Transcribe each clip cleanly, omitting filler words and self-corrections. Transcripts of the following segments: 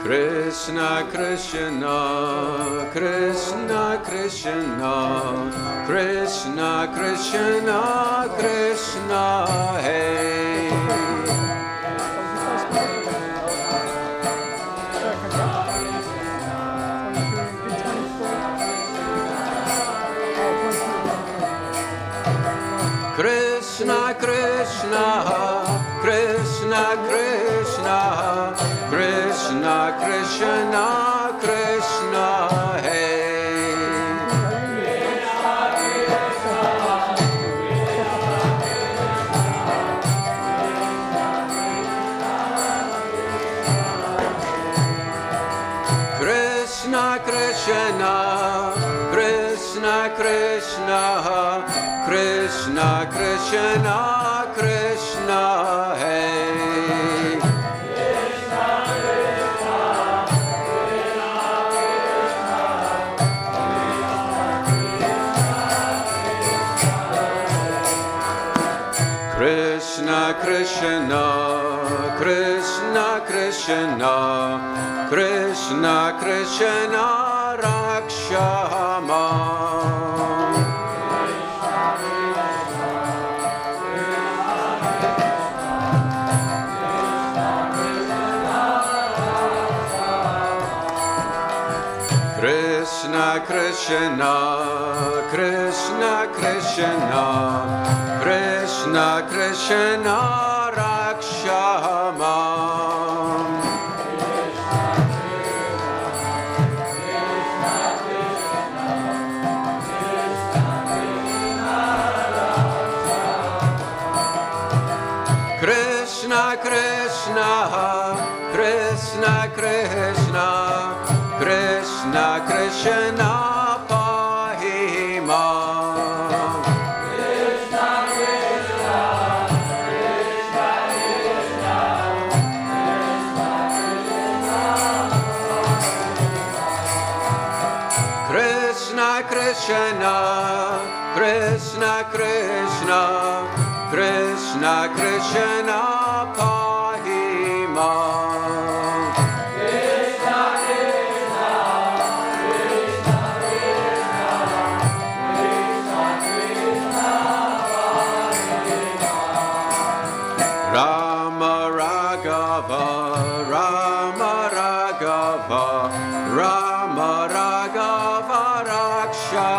Krishna Krishna, Krishna Krishna, Krishna Krishna, Krishna Hey. Krishna Krishna, Krishna Krishna, Krishna Krishna, Krishna Hey. Krishna Krishna, Krishna Krishna, Krishna Krishna, Krishna Hey. Krishna Krishna, Krishna Krishna, Krishna Krishna, Raksha Mam. Krishna Krishna, Krishna Krishna, Krishna Krishna, Raksha Mam. Krishna Krishna, Krishna Krishna, Krishna Krishna, Pahi Mam. Krishna Krishna, Krishna Krishna, Krishna Krishna, Krishna Krishna, Krishna Krishna, Pahi Mam. Krishna Krishna, Krishna Krishna, Krishna Krishna, Pahi Mam. Rama Raghava, Rama Raghava, Rama Raghava, Raksha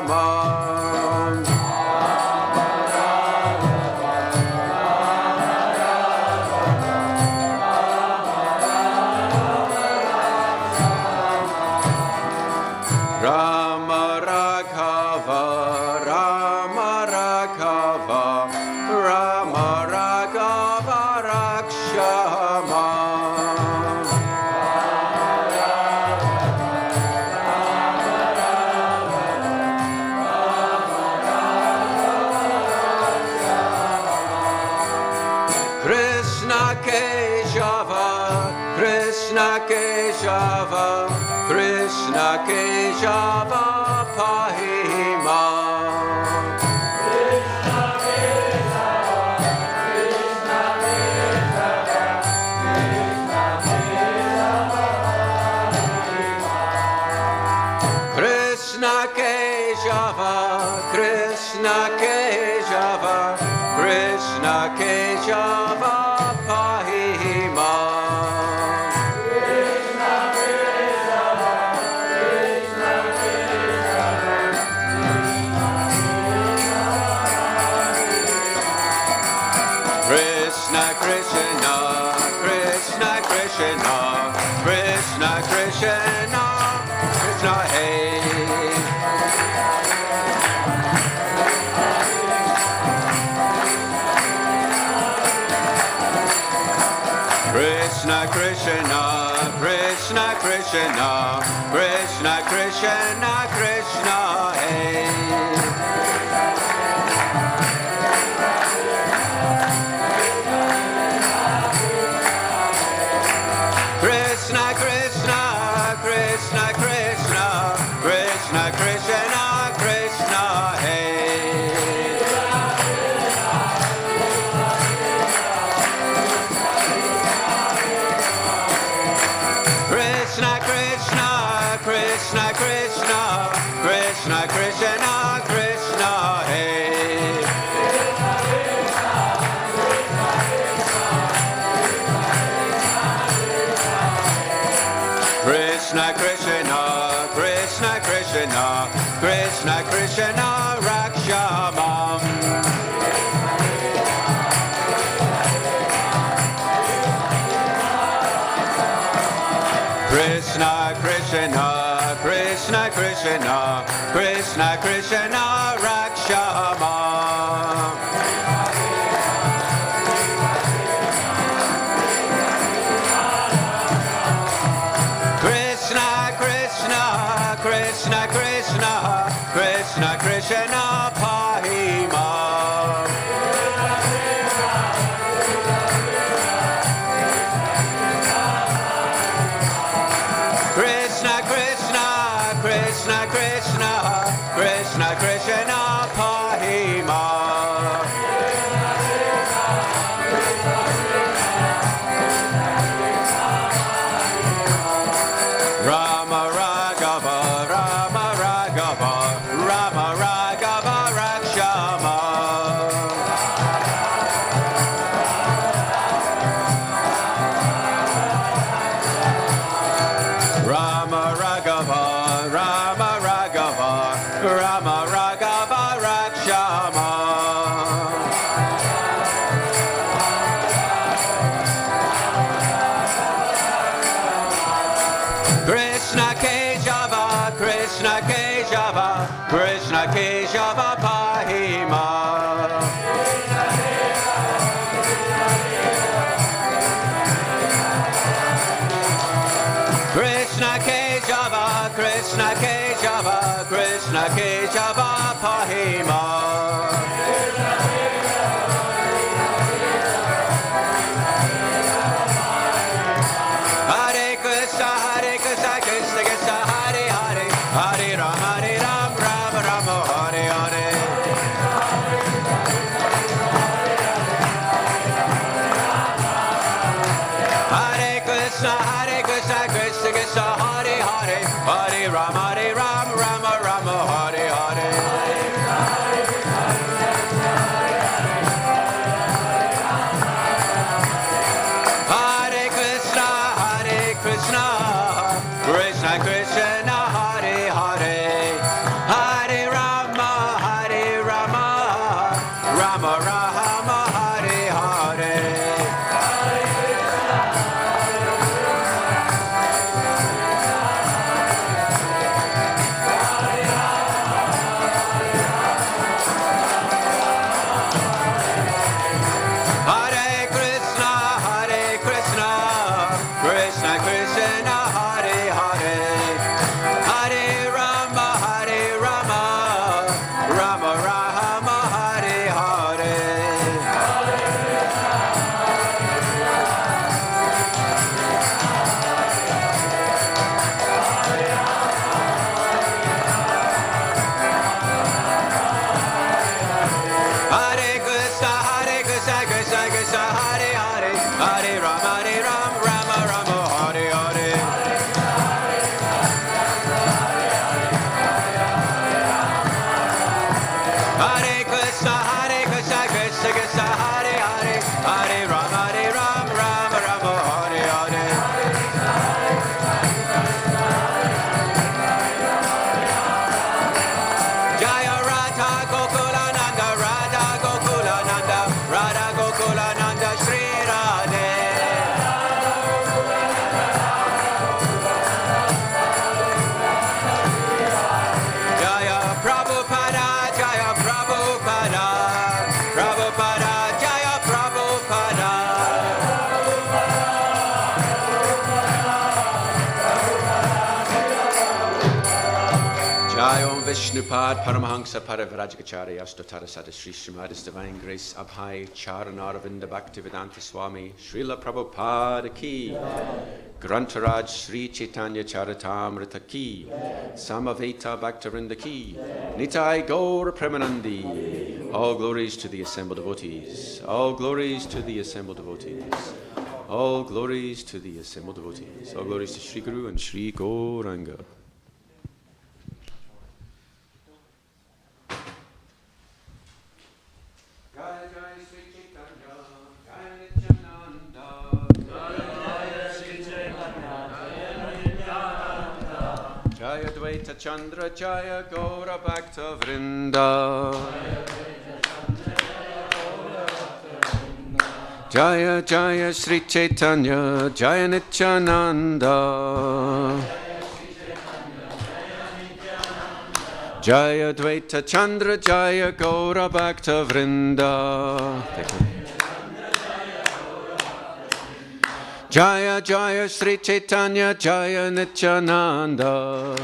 Mam. Rama Raghava, Rama Raghava, Rama Raghava, Raksha Mam. Krishna Keshava, Krishna Keshava, Krishna Keshava, Pahi Mam. Krishna Keshava, Krishna Keshava, Krishna Keshava, Pahi Mam. Krishna Keshava, Krishna Keshava, Krishna Keshava, Pahi Mam. Krishna Keshava, Krishna Keshava, Krishna Krishna, Krishna Krishna, Krishna Krishna, Krishna Hey. Krishna Krishna, Krishna Krishna, Krishna Krishna, Krishna Hey. Krishna Krishna, Krishna Krishna, Krishna Krishna, Krishna Hey. Krishna Krishna Krishna, Krishna Krishna, Krishna Krishna Rakshamam. Krishna Krishna, Krishna Krishna, Krishna Krishna Rakshamam. Krishna Krishna, Krishna Krishna, Krishna Krishna Pahima. Krishna Krishna, Krishna Krishna, Krishna Krishna Pahima. Rama Raghava, Rama Raghava, Rama Raghava Rakshama. Rama Raghava, Rama Raghava, Rama Raghava Rakshama. Krishna Keshava, Krishna Keshava, Krishna Keshava Pahima. Krishna Keshava, Krishna Keshava, Krishna Keshava Pahima. Hare Krishna, Hare Krishna, Krishna Krishna, Hare Hare, Hare Ram, Rama Rama, Hare Hare. Hare Krishna, Krishna Krishna, Hare Hare, Hare Ram, Rama Rama, Hare Hare. Hare Krishna, Krishna Krishna, Hare Hare, Hare Rama, Rama Rama, Hare Hare. Hare Krishna, Krishna Krishna, Hare Hare, Hare Rama, Rama Rama, Hare Hare. Hare Krishna, Krishna Krishna, Hare Hare, Hare Ram, Rama Rama, Hare Hare. Hare Krishna, Krishna Krishna, Hare Hare, Hare Ram, Rama Rama, Hare Hare. Jaya Radha Gokula Nanda, Radha Gokula Nanda, Radha Gokula Nanda, Shri Radhe. Jaya Prabhupada, Jaya Prabhupada, Prabhupada, Jaya Prabhupada. Jai Om Vishnupad Paramahansa Parivrajacharya Astotara Sada Sri Srimadis Divine Grace Abhai Charanaravinda Bhaktivedanta Swami Srila Prabhupada Ki Grantaraj Sri Caitanya-caritāmṛta Ki Samaveta Bhaktarinda Ki Nitai Gaur Premanandi. All glories to the assembled devotees. All glories to the assembled devotees. All glories to the assembled devotees. All glories to Sri Guru and Sri Gauranga. Dvaita Chandra Jaya Gaura Bhakta Vrinda. Jaya Jaya Sri Caitanya Jaya Nityananda. Jaya Dvaita Chandra Jaya Gaura Bhakta Vrinda. Jaya Jaya Sri Caitanya Jaya Nityananda.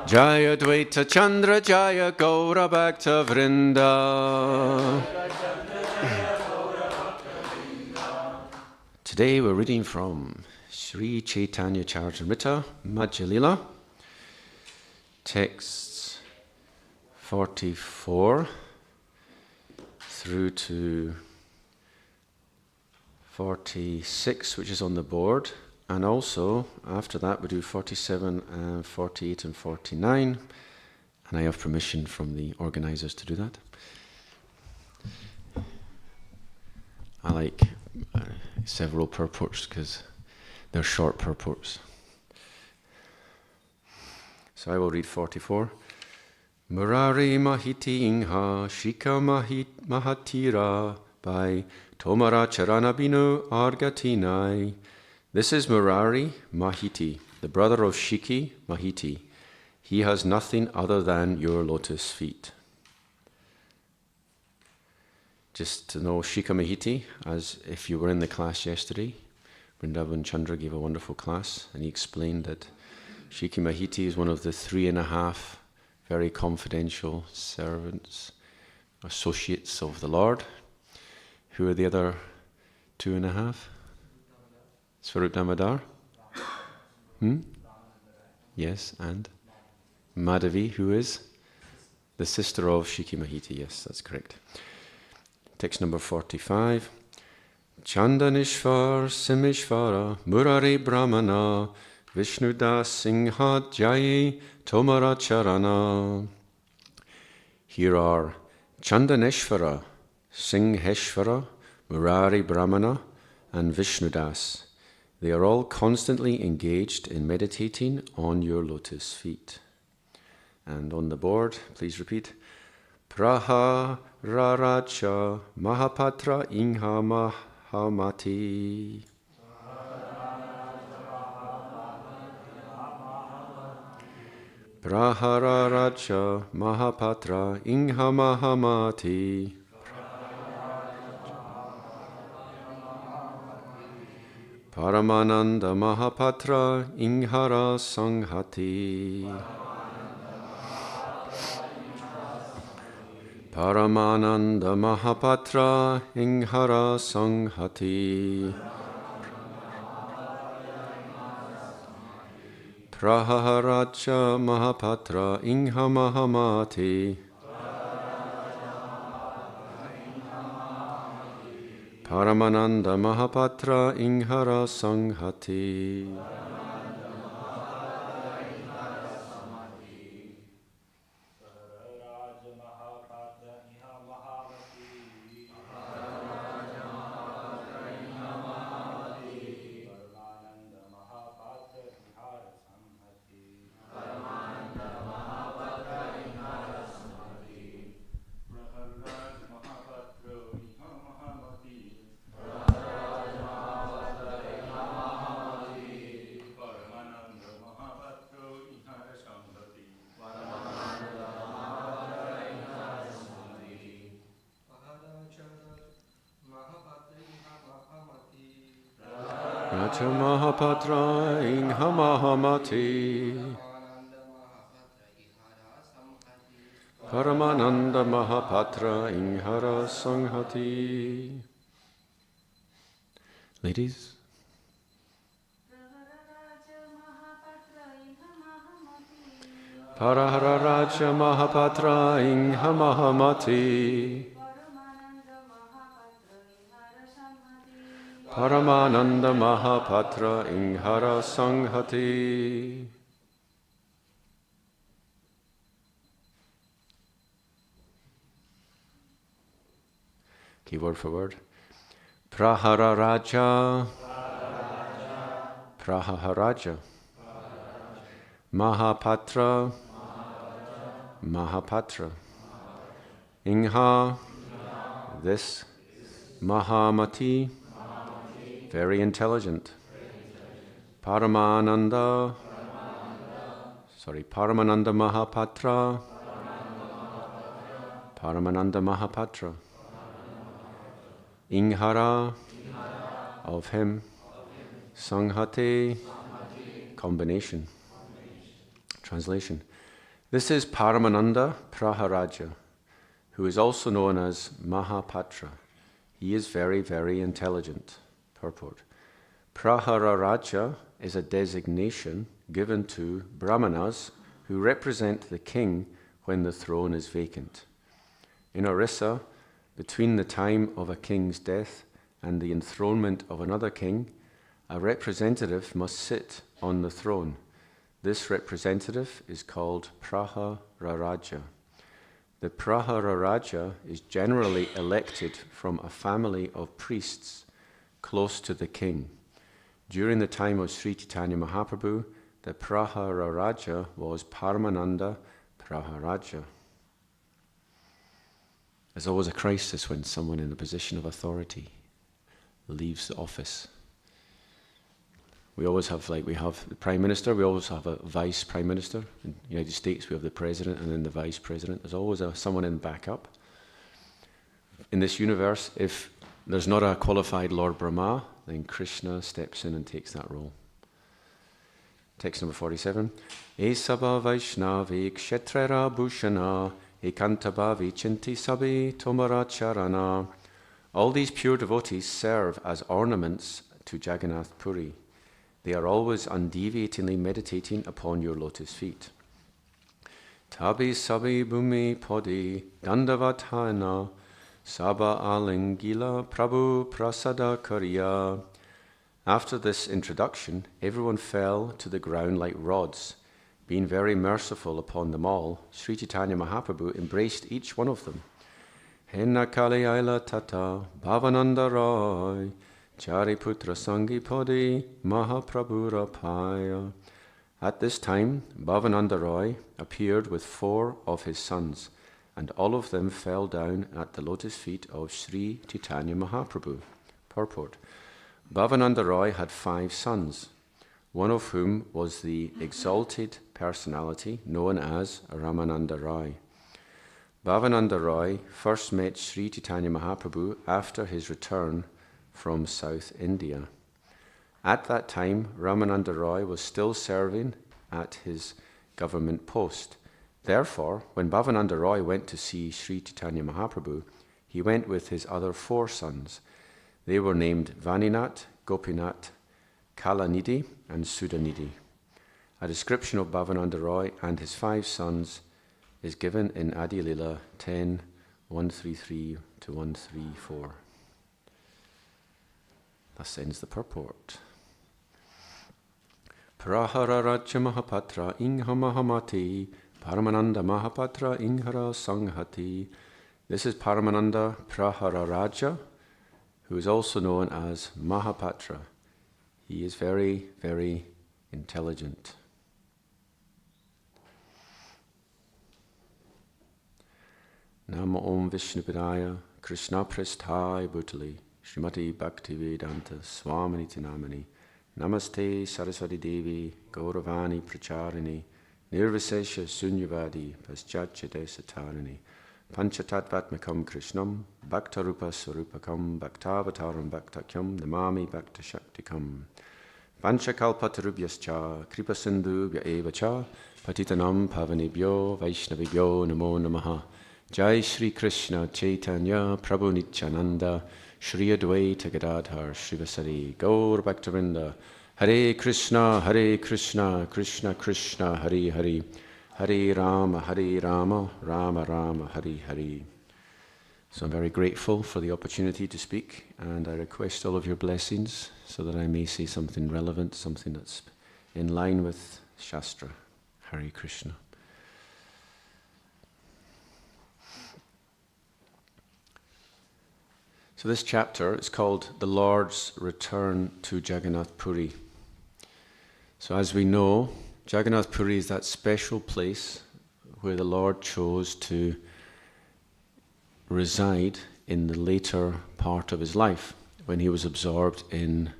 Jaya Dvaita Chandra Jaya Gaura Bhakta Vrinda. Today we're reading from Sri Caitanya-caritāmṛta Madhya-līlā, texts 44 through to 46, which is on the board, and also after that we do 47 and 48 and 49, and I have permission from the organizers to do that. I like several purports because they're short purports. So I will read 44. Murari Mahiti Ingha Shika Mahatira by Tomara Charanabinu Argatinai. This is Murari Mahiti, the brother of Shiki Mahiti. He has nothing other than your lotus feet. Just to know Shika Mahiti, as if you were in the class yesterday, Vrindavan Chandra gave a wonderful class, and he explained that Shiki Mahiti is one of the 3.5 very confidential servants, associates of the Lord. Who are the other 2.5? Swarup Damodar? Yes, and Madhavi, who is the sister of Shiki Mahiti. Yes, that's correct. Text number 45. Chandanishvar Simishvara Murari Brahmana Vishnudas Singha Jayi Tomara Charana. Here are Chandaneshvara, Singheshvara, Murari Brahmana, and Vishnudas. They are all constantly engaged in meditating on your lotus feet. And on the board, please repeat. Praha Raracha Mahapatra Ingha Mahamati. Prahararacha Mahapatra Ingha Mahamati. Paramananda Mahapatra Inghara Sanghati. Paramananda Mahapatra Inghara Sanghati. Praharacha Mahapatra Ingha Mahamati. Paramananda Mahapatra Inghara Sanghati. Raja Mahapatra Ingha Mahamati. Paramananda Mahapatra Inghara Sanghati. Ladies. Parahara Mahapatra Ingha Mahamati. Paramananda Mahapatra Inghara Sanghati. Okay, word for word. Prahara Raja Praharaja, Mahapatra, Mahapatra, Ingha, this, Mahamati, very intelligent, Paramananda, Paramananda Mahapatra, Paramananda Mahapatra, Inghara, of him, Sanghate, combination. Translation. This is Paramananda Praharaja, who is also known as Mahapatra. He is very, very intelligent. Purport. Prahararaja is a designation given to Brahmanas who represent the king when the throne is vacant. In Orissa, between the time of a king's death and the enthronement of another king, a representative must sit on the throne. This representative is called Prahararaja. The Prahararaja is generally elected from a family of priests close to the king. During the time of Sri Caitanya Mahaprabhu, the Prahararaja was Paramananda Praharaja. There's always a crisis when someone in a position of authority leaves the office. We always have, we have the Prime Minister, we always have a Vice Prime Minister. In the United States, we have the President and then the Vice President. There's always someone in backup. In this universe, if there's not a qualified Lord Brahma, then Krishna steps in and takes that role. Text number 47. Esabha Vaishnavi Kshetrera Bhushana Ekantabhavi Chinti Sabi Tomara Charana. All these pure devotees serve as ornaments to Jagannath Puri. They are always undeviatingly meditating upon your lotus feet. Tabi Sabi Bhumi Podi Dandavatana Saba Alingila Prabhu Prasada Kariya. After this introduction, everyone fell to the ground like rods. Being very merciful upon them all, Sri Caitanya Mahaprabhu embraced each one of them. Henna Kali Aila Tata Bhavananda Roy Chariputra Sangi Podi Mahaprabhu Rapaya. At this time, Bhavananda Roy appeared with 4 of his sons, and all of them fell down at the lotus feet of Sri Caitanya Mahaprabhu. Purport. Bhavananda Roy had 5 sons, one of whom was the exalted personality known as Ramananda Roy. Bhavananda Roy first met Sri Caitanya Mahaprabhu after his return from South India. At that time, Ramananda Roy was still serving at his government post. Therefore, when Bhavananda Roy went to see Sri Caitanya Mahaprabhu, he went with his other 4 sons. They were named Vaninath, Gopinath, Kalanidhi, and Sudanidhi. A description of Bhavananda Roy and his 5 sons is given in Madhya-līlā 10, 133 to 134. Thus ends the purport. Prahararaja Mahapatra Ingha Mahamati Paramananda Mahapatra Inghara Sanghati. This is Paramananda Prahararaja, who is also known as Mahapatra. He is very, very intelligent. Nama Om Vishnupadaya Krishna Prasthaya Bhutali Srimati Bhaktivedanta Swaminiti Namani Namaste Saraswati Devi Gauravani Pracharini Nirvisesha Sunyavadi Paschachate Satarini Panchatattvatmakam Krishnam Bhaktarupa Sarupakam Bhaktavataram Bhaktakyam Namami Bhakta Shaktikam Panchakalpatarubhyascha Kripasindhu Evacha Patitanam Pavanebhyo Vaishnavibhyo Namo Namaha. Jai Shri Krishna Chaitanya Prabhu Nityananda Shri Advaita Gadadhar Srivasari Gaur Bhaktavinda. Hare Krishna Krishna Krishna Hare Hare Hare Rama Rama Rama Hare Hare. So I'm very grateful for the opportunity to speak, and I request all of your blessings so that I may say something relevant, something that's in line with Shastra. Hare Krishna. So this chapter is called The Lord's Return to Jagannath Puri. So as we know, Jagannath Puri is that special place where the Lord chose to reside in the later part of his life, when he was absorbed in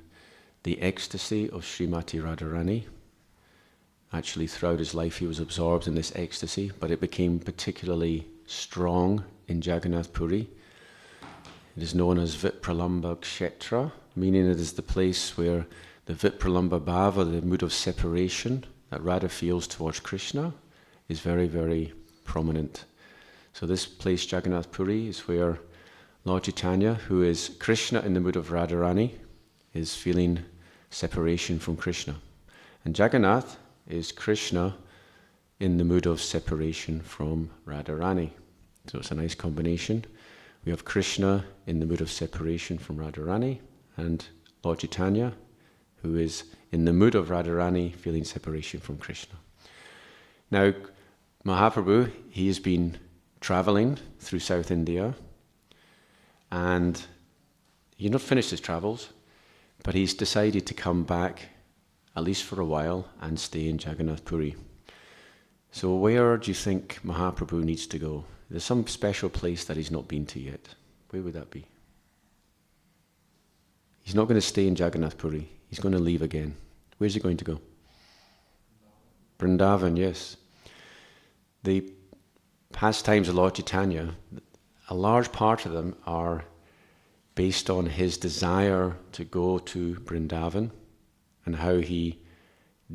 the ecstasy of Srimati Radharani. Actually, throughout his life, he was absorbed in this ecstasy, but it became particularly strong in Jagannath Puri. It is known as Vipralamba Kshetra, meaning it is the place where the Vipralamba Bhava, the mood of separation that Radha feels towards Krishna, is very, very prominent. So this place, Jagannath Puri, is where Lord Chaitanya, who is Krishna in the mood of Radharani, is feeling separation from Krishna. And Jagannath is Krishna in the mood of separation from Radharani. So it's a nice combination. We have Krishna in the mood of separation from Radharani, and Lord Chaitanya, who is in the mood of Radharani, feeling separation from Krishna. Now, Mahaprabhu, he has been traveling through South India, and he's not finished his travels, but he's decided to come back, at least for a while, and stay in Jagannath Puri. So where do you think Mahaprabhu needs to go? There's some special place that he's not been to yet. Where would that be? He's not going to stay in Jagannath Puri. He's going to leave again. Where's he going to go? Vrindavan, yes. The pastimes of Lord Chaitanya, a large part of them are based on his desire to go to Vrindavan and how he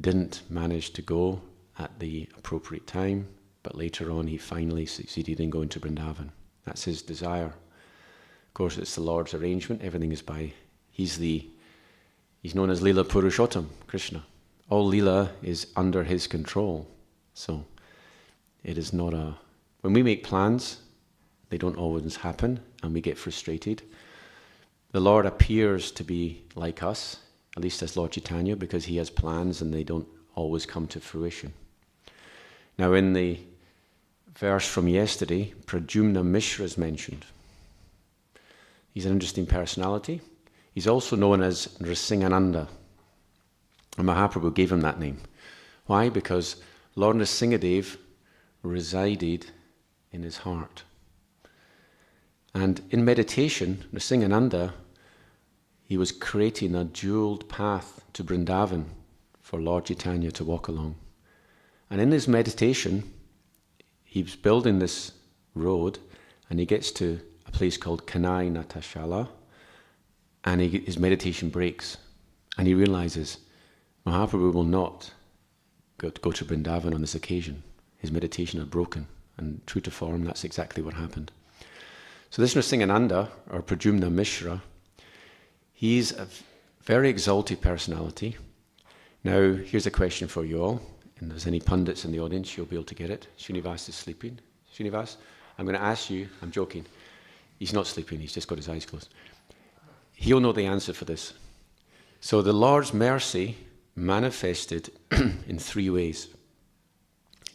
didn't manage to go at the appropriate time, but later on he finally succeeded in going to Vrindavan. That's his desire. Of course, it's the Lord's arrangement. Everything is by... He's known as Leela Purushottam, Krishna. All Leela is under his control. So it is not a... When we make plans, they don't always happen, and we get frustrated. The Lord appears to be like us, at least as Lord Chaitanya, because he has plans and they don't always come to fruition. Now in the verse from yesterday, Pradyumna Mishra is mentioned. He's an interesting personality. He's also known as Nrsingananda. And Mahaprabhu gave him that name. Why? Because Lord Nrsingadev resided in his heart. And in meditation, Nrsingananda, he was creating a jeweled path to Vrindavan for Lord Chaitanya to walk along. And in his meditation, he was building this road, and he gets to a place called Kanai Natashala, and his meditation breaks, and he realizes Mahaprabhu will not go to Vrindavan on this occasion. His meditation had broken, and true to form, that's exactly what happened. So this Nrsingananda, or Pradyumna Mishra, he's a very exalted personality. Now, here's a question for you all. And if there's any pundits in the audience, you'll be able to get it. Srinivas is sleeping. Srinivas, I'm going to ask you, I'm joking. He's not sleeping, he's just got his eyes closed. He'll know the answer for this. So the Lord's mercy manifested in three ways.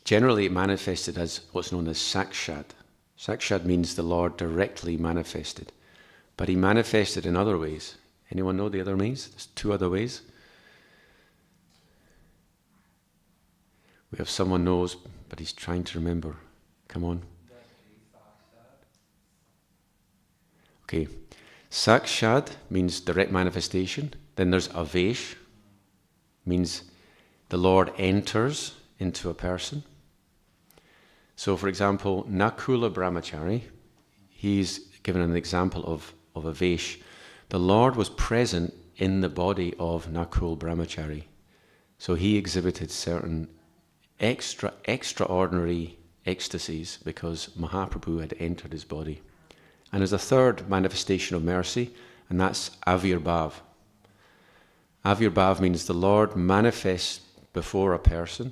Generally, it manifested as what's known as Sakshad. Sakshad means the Lord directly manifested. But he manifested in other ways. Anyone know the other ways? There's two other ways. We have someone knows, but he's trying to remember. Come on. Okay. Sakshad means direct manifestation. Then there's Avesh, means the Lord enters into a person. So, for example, Nakula Brahmachari, he's given an example of Avesh. The Lord was present in the body of Nakul Brahmachari. So he exhibited certain extraordinary ecstasies because Mahaprabhu had entered his body. And there's a third manifestation of mercy, and that's Avirbhav. Avirbhav means the Lord manifests before a person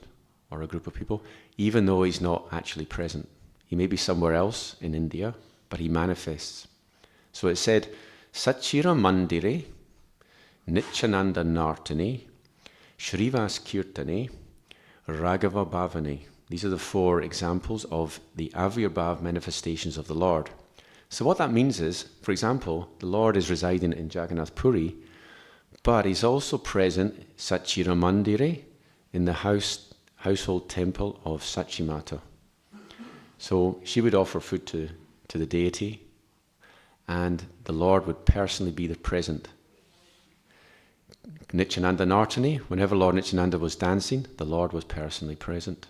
or a group of people, even though he's not actually present. He may be somewhere else in India, but he manifests. So it said, Sachira Mandire, Nityananda Nartani, Shrivas Kirtani, Raghava Bhavani. These are the four examples of the Avirbhav manifestations of the Lord. So what that means is, for example, the Lord is residing in Jagannath Puri, But he's also present, Sachira Mandire, in the household temple of Sachimata. So she would offer food to the deity, and the Lord would personally be the present. Nityananda Nartani, whenever Lord Nityananda was dancing, the Lord was personally present.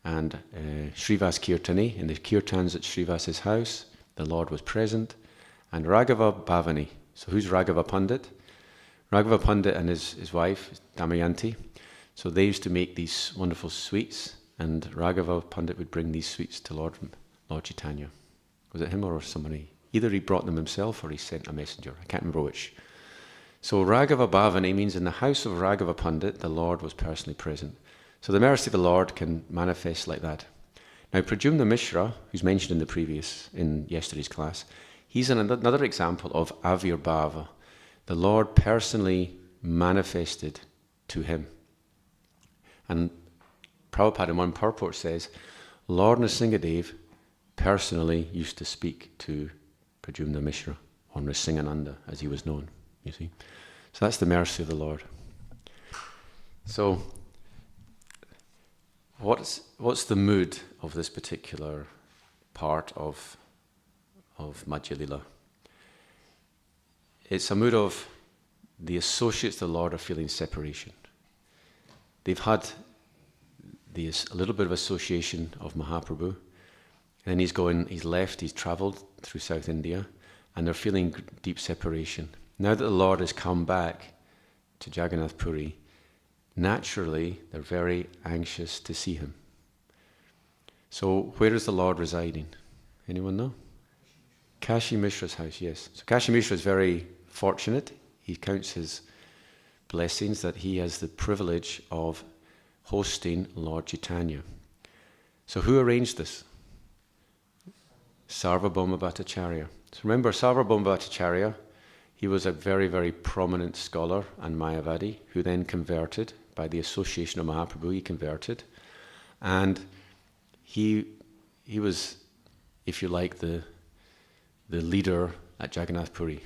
And Srivas Kirtani, in the kirtans at Srivas's house, the Lord was present. And Raghava Bhavani, so who's Raghava Pandit? Raghava Pandit and his wife, Damayanti, so they used to make these wonderful sweets, and Raghava Pandit would bring these sweets to Lord Chaitanya. Was it him or somebody? Either he brought them himself or he sent a messenger. I can't remember which. So Raghava Bhavani means in the house of Raghava Pandit, the Lord was personally present. So the mercy of the Lord can manifest like that. Now Pradyumna Mishra, who's mentioned in yesterday's class, he's another example of Avirbhava. The Lord personally manifested to him. And Prabhupada in one purport says, Lord Nrsingadev personally used to speak to Pradyumna Mishra, or Nrsingananda as he was known, you see. So that's the mercy of the Lord. So what's the mood of this particular part of Madhya-līlā? It's a mood of the associates of the Lord are feeling separation. They've had a little bit of association of Mahaprabhu, and then he's travelled through South India, and they're feeling deep separation. Now that the Lord has come back to Jagannath Puri, naturally they're very anxious to see him. So where is the Lord residing? Anyone know? Kashi Mishra's house, yes. So Kashi Mishra is very fortunate. He counts his blessings that he has the privilege of hosting Lord Chaitanya. So who arranged this? Sarvabhauma Bhattacharya. So remember, Sarvabhauma Bhattacharya, he was a very, very prominent scholar and Mayavadi who then converted by the association of Mahaprabhu. He converted, and he was, if you like, the leader at Jagannath Puri.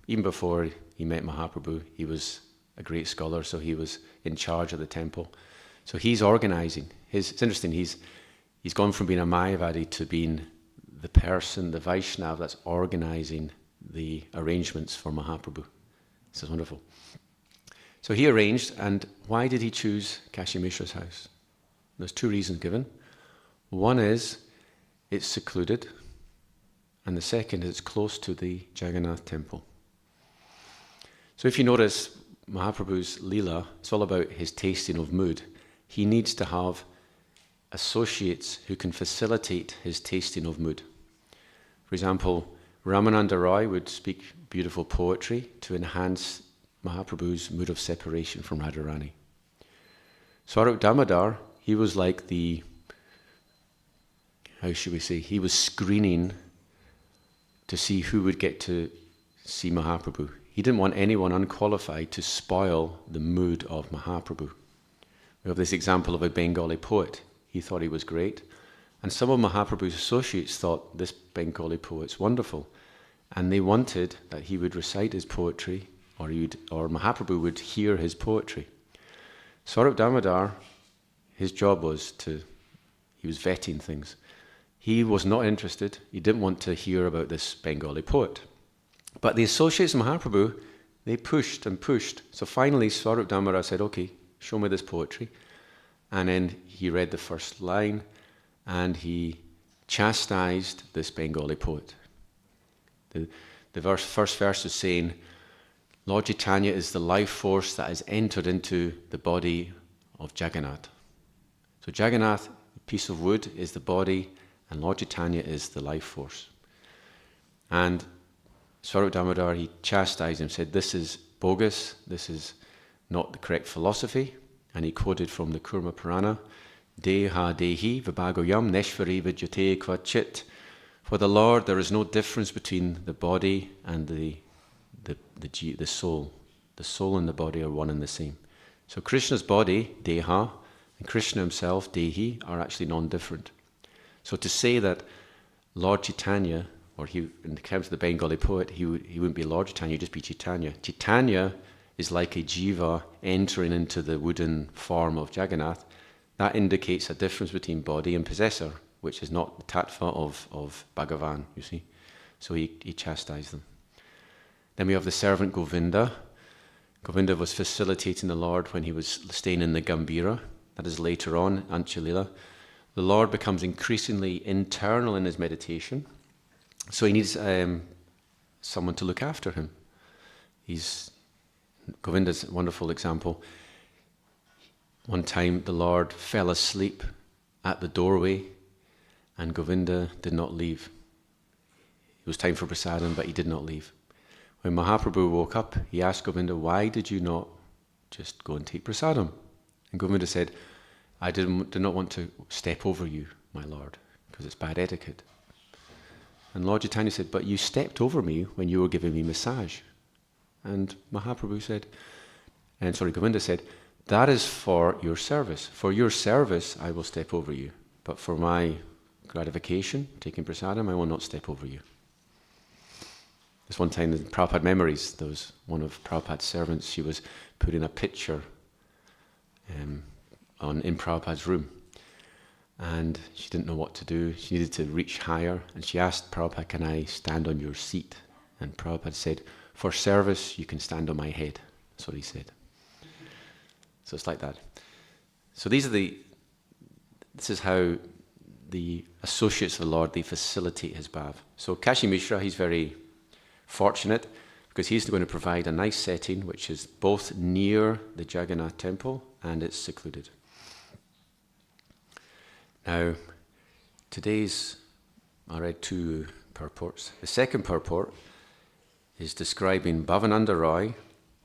Even before he met Mahaprabhu, he was a great scholar, so he was in charge of the temple. So he's organizing. It's interesting, he's gone from being a Mayavadi to being the person, the Vaishnava that's organizing the arrangements for Mahaprabhu. This is wonderful. So he arranged, and why did he choose Kashi Mishra's house? There's two reasons given. One is it's secluded, and the second is it's close to the Jagannath temple. So if you notice Mahaprabhu's Leela, it's all about his tasting of mood. He needs to have associates who can facilitate his tasting of mood. For example, Ramananda Roy would speak beautiful poetry to enhance Mahaprabhu's mood of separation from Radharani. Swarup Damodar, he was like he was screening to see who would get to see Mahaprabhu. He didn't want anyone unqualified to spoil the mood of Mahaprabhu. We have this example of a Bengali poet. He thought he was great. And some of Mahaprabhu's associates thought this Bengali poet's wonderful. And they wanted that he would recite his poetry, or Mahaprabhu would hear his poetry. Swarup Damodar, his job was he was vetting things. He was not interested. He didn't want to hear about this Bengali poet. But the associates of Mahaprabhu, they pushed and pushed. So finally Swarup Damodar said, okay, show me this poetry. And then he read the first line, and he chastised this Bengali poet. The first verse is saying, Lord Chaitanya is the life force that has entered into the body of Jagannath. So Jagannath, a piece of wood, is the body, and Lord Chaitanya is the life force. And Swarup Damodar, he chastised him, said, this is bogus, this is not the correct philosophy. And he quoted from the Kurma Purana, Deha Dehi Vibhagoyam Neshvari Vidyate Kvachit. For the Lord, there is no difference between the body and the soul. The soul and the body are one and the same. So Krishna's body, Deha, and Krishna himself, Dehi, are actually non-different. So to say that Lord Chaitanya or in terms of the Bengali poet, he wouldn't be Lord Chaitanya, he'd just be Caitanya. Caitanya is like a jiva entering into the wooden form of Jagannath. That indicates a difference between body and possessor, which is not the tattva of Bhagavan, you see. So he chastised them. Then we have the servant Govinda. Govinda was facilitating the Lord when he was staying in the Gambhira. That is later on, Madhya-līlā. The Lord becomes increasingly internal in his meditation. So he needs someone to look after him. Govinda's a wonderful example. One time the Lord fell asleep at the doorway and Govinda did not leave. It was time for prasadam, but he did not leave. When Mahaprabhu woke up, he asked Govinda, why did you not just go and take prasadam? And Govinda said, I did not want to step over you, my Lord, because it's bad etiquette. And Lord Chaitanya said, but you stepped over me when you were giving me massage. And Mahaprabhu said, Govinda said, that is for your service. For your service, I will step over you. But for my gratification, taking prasadam, I will not step over you. This one time in Prabhupada Memories, there was one of Prabhupada's servants, she was putting a picture in Prabhupada's room. And she didn't know what to do. She needed to reach higher. And she asked Prabhupada, can I stand on your seat? And Prabhupada said, for service, you can stand on my head. That's what he said. So it's like that. So this is how the associates of the Lord, they facilitate his bhav. So Kashi Mishra, he's very fortunate because he's going to provide a nice setting which is both near the Jagannath temple and it's secluded. Now, I read two purports. The second purport is describing Bhavananda Roy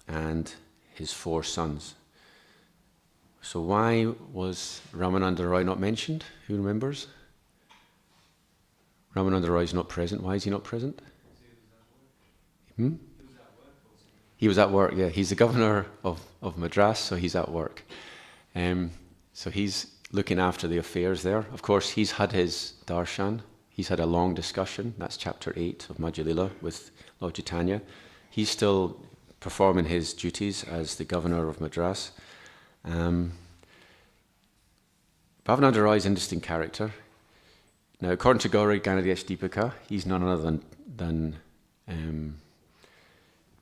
and his 4 sons. So why was Ramananda Roy not mentioned? Who remembers? Ramananda Roy is not present. Why is he not present? He was at work, yeah. He's the governor of Madras, so he's at work. So he's looking after the affairs there. Of course, he's had his darshan. He's had a long discussion. That's chapter 8 of Madhya-līlā with Lord Chaitanya. He's still performing his duties as the governor of Madras. Bhavananda Roy is an interesting character. Now, according to Gaura Ganadesh Deepika, he's none other than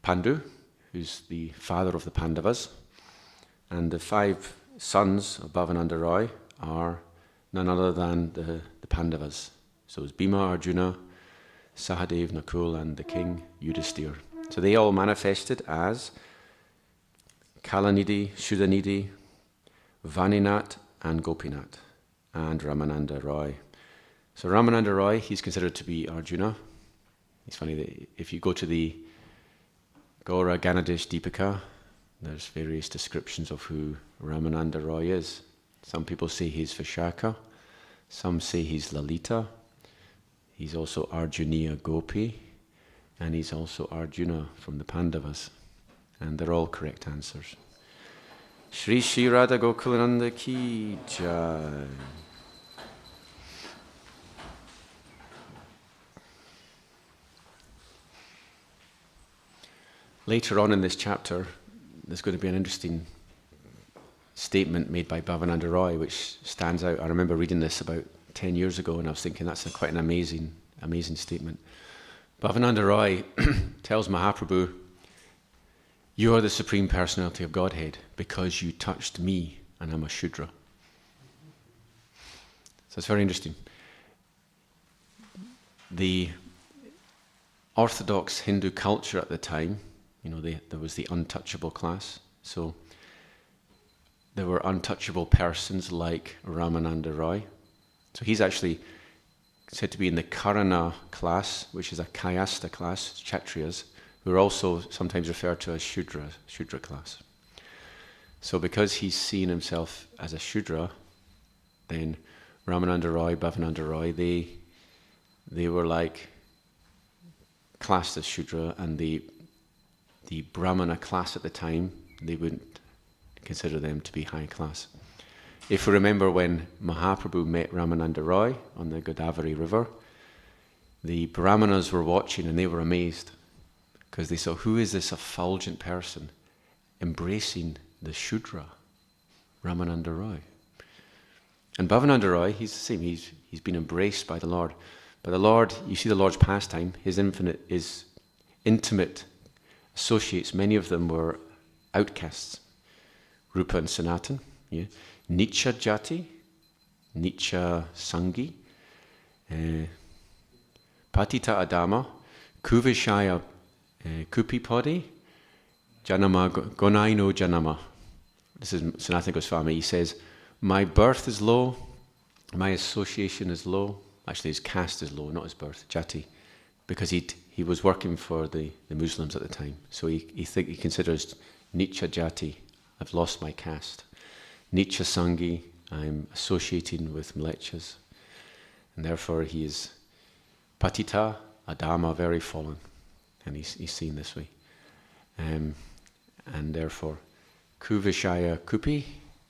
Pandu, who's the father of the Pandavas. And the 5 sons of Bhavananda Roy are none other than the Pandavas. So it's Bhima, Arjuna, Sahadev, Nakul, and the king Yudhisthira. So they all manifested as Kalanidhi, Shuddhanidhi, Vaninath, and Gopinath, and Ramananda Roy. So Ramananda Roy, he's considered to be Arjuna. It's funny that if you go to the Gaura Ganadesh Deepika, there's various descriptions of who Ramananda Roy is. Some people say he's Vishaka, some say he's Lalita, he's also Arjuniya Gopi, and he's also Arjuna from the Pandavas. And they're all correct answers. Shri Shri Radha Gokulananda Ki Jai. Later on in this chapter, there's going to be an interesting statement made by Bhavananda Roy, which stands out. I remember reading this about 10 years ago, and I was thinking that's quite an amazing statement. Bhavananda Roy tells Mahaprabhu, you are the Supreme Personality of Godhead because you touched me and I'm a Shudra. So it's very interesting. The Orthodox Hindu culture at the time, there was the untouchable class. So there were untouchable persons like Ramananda Roy. So he's actually said to be in the Karana class, which is a Kayasta class, Kshatriyas, who are also sometimes referred to as Shudra class. So because he's seen himself as a Shudra, then Ramananda Roy, Bhavananda Roy, they were like classed as Shudra, and the Brahmana class at the time, they wouldn't consider them to be high class. If we remember when Mahaprabhu met Ramananda Roy on the Godavari River, the Brahmanas were watching and they were amazed because they saw, who is this effulgent person embracing the Shudra, Ramananda Roy? And Bhavananda Roy, he's the same. He's been embraced by the Lord. But the Lord, you see the Lord's pastime, his intimate associates, many of them were outcasts. Rupa and Sanatan, yeah. Nicha Jati, Nicha Sangi, Patita Adama, Kuvishaya Kupipodi, Janama Gonaino Janama. This is Sanatana Goswami. He says, my birth is low, my association is low. Actually, his caste is low, not his birth, Jati, because he was working for the Muslims at the time. So he considers Nicha Jati, I've lost my caste. Nicha Sangi, I'm associating with Mlechas. And therefore he is Patita, Adama, very fallen. And he's seen this way. And therefore, Kuvishaya Kupi,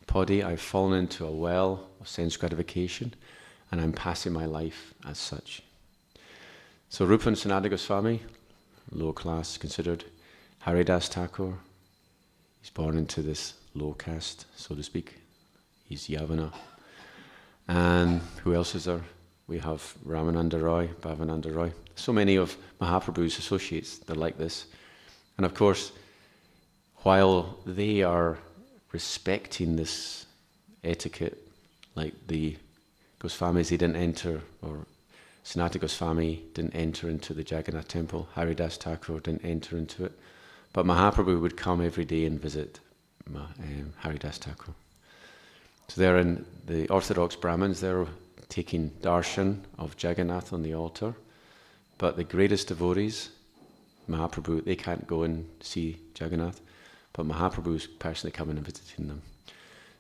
Podi, I've fallen into a well of sense gratification, and I'm passing my life as such. So Rupa and Sanatana Goswami, low class considered. Haridas Thakur, he's born into this low caste, so to speak. He's Yavana. And who else is there? We have Ramananda Roy, Bhavananda Roy. So many of Mahaprabhu's associates, they're like this. And of course, while they are respecting this etiquette, like the Goswamis, they didn't enter, or Sanatana Goswami didn't enter into the Jagannath temple, Haridas Thakur didn't enter into it, but Mahaprabhu would come every day and visit Haridas Thakur. So they're in the Orthodox Brahmins, they're taking darshan of Jagannath on the altar, but the greatest devotees, Mahaprabhu, they can't go and see Jagannath, but Mahaprabhu's personally coming and visiting them.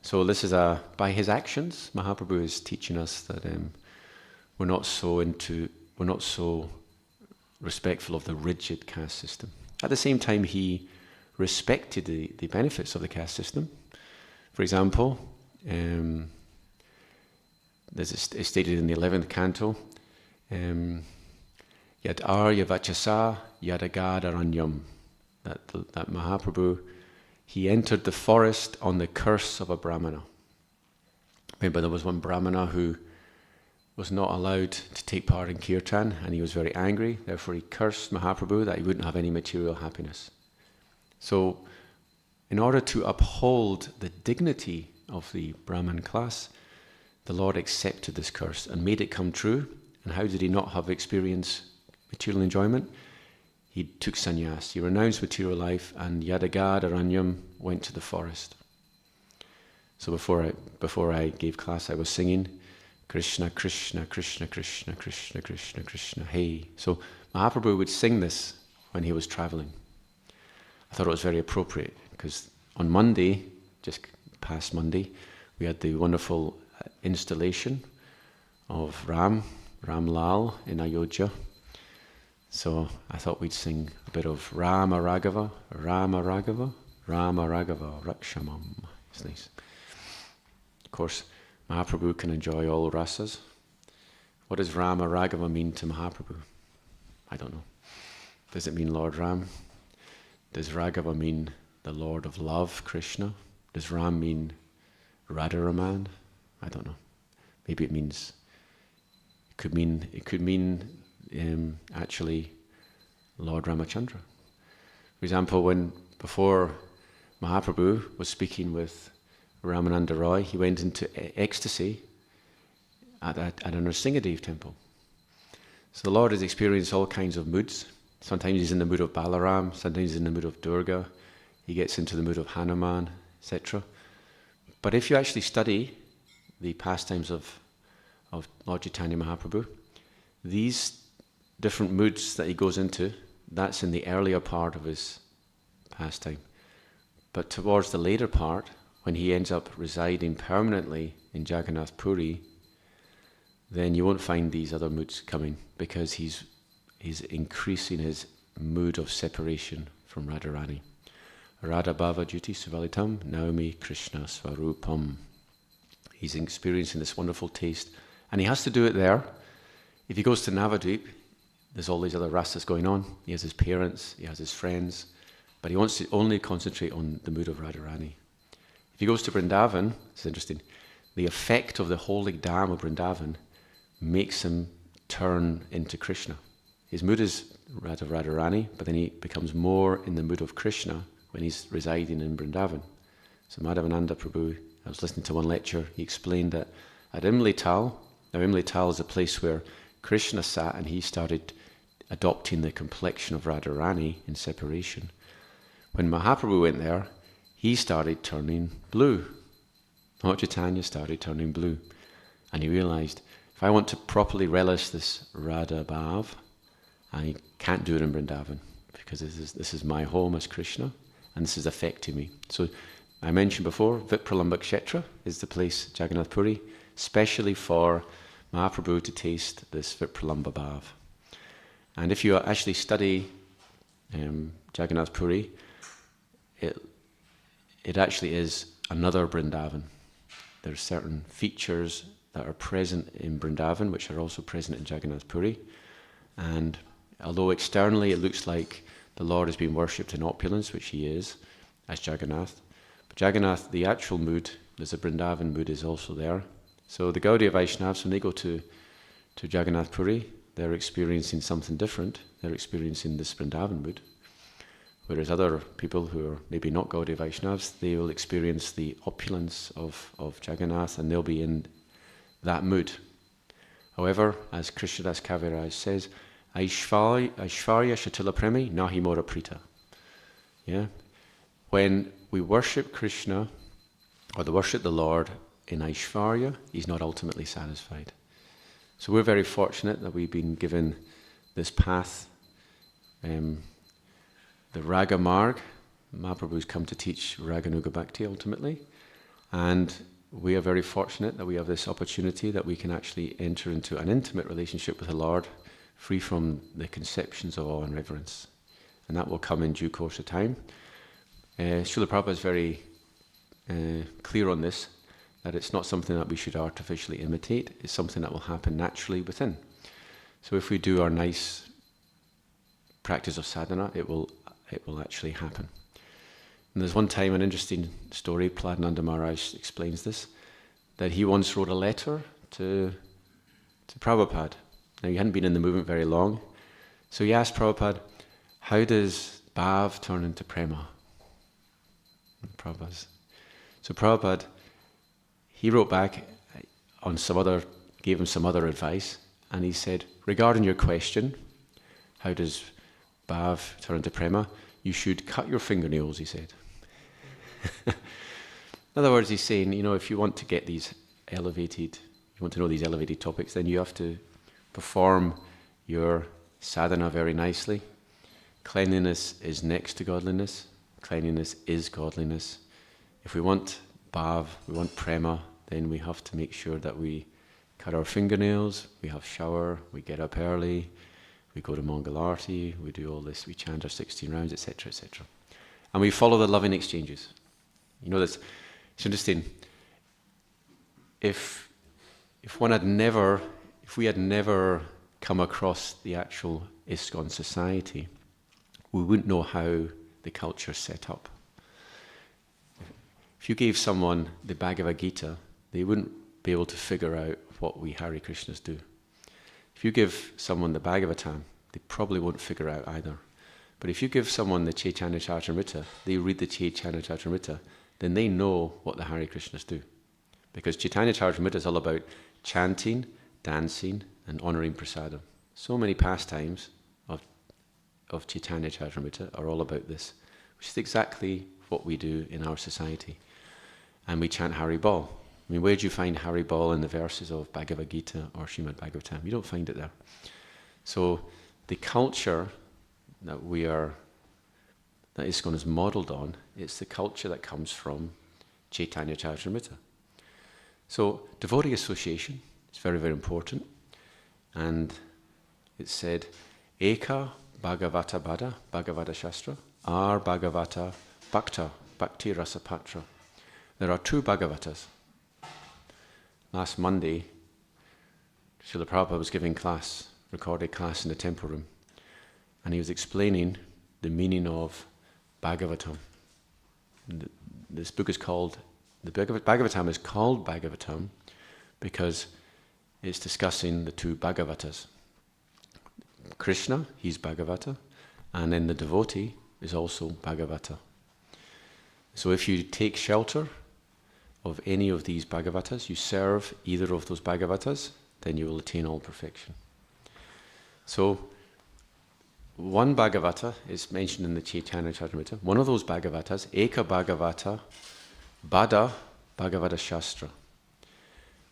So this is by his actions, Mahaprabhu is teaching us that we're not so respectful of the rigid caste system. At the same time, he respected the benefits of the caste system. For example, it's stated in the 11th canto, Yad Arya Vachasa Yadagaranyam, that Mahaprabhu, he entered the forest on the curse of a Brahmana. Remember, there was one Brahmana who was not allowed to take part in kirtan, and he was very angry. Therefore, he cursed Mahaprabhu that he wouldn't have any material happiness. So, in order to uphold the dignity of the Brahmin class, the Lord accepted this curse and made it come true. And how did he not have experienced material enjoyment? He took sannyas. He renounced material life, and Yadagaranyam went to the forest. So before I gave class, I was singing Krishna, Krishna, Krishna, Krishna, Krishna, Krishna, Krishna, hey. So Mahaprabhu would sing this when he was traveling. I thought it was very appropriate because on Monday, just past Monday, we had the wonderful installation of Ram Lal in Ayodhya. So I thought we'd sing a bit of Rama Raghava, Rama Raghava, Rama Raghava, Rakshamam. It's nice. Of course, Mahaprabhu can enjoy all rasas. What does Rama Raghava mean to Mahaprabhu? I don't know. Does it mean Lord Ram? Does Raghava mean the Lord of Love, Krishna? Does Ram mean Radharaman? I don't know. Maybe it could mean actually Lord Ramachandra. For example, before Mahaprabhu was speaking with Ramananda Roy, he went into ecstasy at a Nrsingadev temple. So the Lord has experienced all kinds of moods. Sometimes he's in the mood of Balaram, sometimes he's in the mood of Durga, he gets into the mood of Hanuman, etc. But if you actually study the pastimes of Lord Chaitanya Mahaprabhu, these different moods that he goes into, that's in the earlier part of his pastime. But towards the later part, when he ends up residing permanently in Jagannath Puri, then you won't find these other moods coming because he's increasing his mood of separation from Radharani. Radha Bhava Jyoti Suvalitam Naomi Krishna Swarupam. He's experiencing this wonderful taste, and he has to do it there. If he goes to Navadvip, there's all these other rasas going on. He has his parents, he has his friends, but he wants to only concentrate on the mood of Radharani. If he goes to Vrindavan, it's interesting, the effect of the holy dham of Vrindavan makes him turn into Krishna. His mood is Radharani, but then he becomes more in the mood of Krishna when he's residing in Vrindavan. So Madhavananda Prabhu, I was listening to one lecture, he explained that at Imli Tal, now Imli Tal is a place where Krishna sat and he started adopting the complexion of Radharani in separation. When Mahaprabhu went there, he started turning blue. Lord Chaitanya started turning blue. And he realized, if I want to properly relish this Radha Bhav, I can't do it in Vrindavan, because this is my home as Krishna, and this is affecting me. So I mentioned before, Vipralamba Kshetra is the place, Jagannath Puri, specially for Mahaprabhu to taste this Vipralamba Bhav. And if you actually study Jagannath Puri, it actually is another Vrindavan. There are certain features that are present in Vrindavan, which are also present in Jagannath Puri. And although externally it looks like the Lord is being worshipped in opulence, which he is, as Jagannath, but Jagannath, the actual mood, there's a Vrindavan mood is also there. So the Gaudiya Vaishnavas, when they go to Jagannath Puri, they're experiencing something different. They're experiencing this Vrindavan mood. Whereas other people who are maybe not Gaudiya Vaishnavas, they will experience the opulence of Jagannath, and they'll be in that mood. However, as Krishnadas Kaviraj says, Aishvarya Shatila Premi Nahi Mora Prita. Yeah? When we worship Krishna, or worship the Lord in Aishvarya, he's not ultimately satisfied. So we're very fortunate that we've been given this path, the Raga Marg. Mahaprabhu's come to teach Raganuga Bhakti ultimately, and we are very fortunate that we have this opportunity that we can actually enter into an intimate relationship with the Lord, free from the conceptions of awe and reverence. And that will come in due course of time. Srila Prabhupada is very clear on this, that it's not something that we should artificially imitate, it's something that will happen naturally within. So if we do our nice practice of sadhana, it will actually happen. And there's one time, an interesting story, Pladnanda Maharaj explains this, that he once wrote a letter to Prabhupada. Now he hadn't been in the movement very long, so he asked Prabhupada, how does Bhav turn into Prema? So Prabhupada, he wrote back on gave him some other advice, and he said, regarding your question, how does Bhav turn into Prema, you should cut your fingernails, he said. In other words, he's saying, if you want to get these elevated, you want to know these elevated topics, then you have to perform your sadhana very nicely. Cleanliness is next to godliness. Cleanliness is godliness. If we want bhav, we want prema, then we have to make sure that we cut our fingernails, we have shower, we get up early, we go to Mangalarti, we do all this, we chant our 16 rounds, etc., etc. And we follow the loving exchanges. It's interesting. If we had never come across the actual ISKCON society, we wouldn't know how the culture is set up. If you gave someone the Bhagavad Gita, they wouldn't be able to figure out what we Hare Krishnas do. If you give someone the Bhagavatam, they probably won't figure out either. But if you give someone the Caitanya-caritāmṛta, they read the Caitanya-caritāmṛta, then they know what the Hare Krishnas do. Because Caitanya-caritāmṛta is all about chanting, dancing, and honouring prasadam. So many pastimes of Caitanya-caritāmṛta are all about this, which is exactly what we do in our society. And we chant Haribol. Where do you find Haribol in the verses of Bhagavad Gita or Srimad Bhagavatam? You don't find it there. So the culture that ISKCON is modelled on, it's the culture that comes from Caitanya-caritāmṛta. So devotee association is very, very important. And it said, Eka Bhagavata Bada, Bhagavata Shastra, Ar Bhagavata Bhakta, Bhakti Rasapatra. There are two Bhagavatas. Last Monday, Srila Prabhupada was giving class recorded class in the temple room, and he was explaining the meaning of Bhagavatam. This book is called, the Bhagavatam is called Bhagavatam because it's discussing the two Bhagavatas. Krishna, he's Bhagavata, and then the devotee is also Bhagavata. So if you take shelter of any of these Bhagavatas, you serve either of those Bhagavatas, then you will attain all perfection. So one Bhagavata is mentioned in the Caitanya-caritāmṛta. One of those Bhagavatas, Eka Bhagavata, Bada Bhagavata Shastra.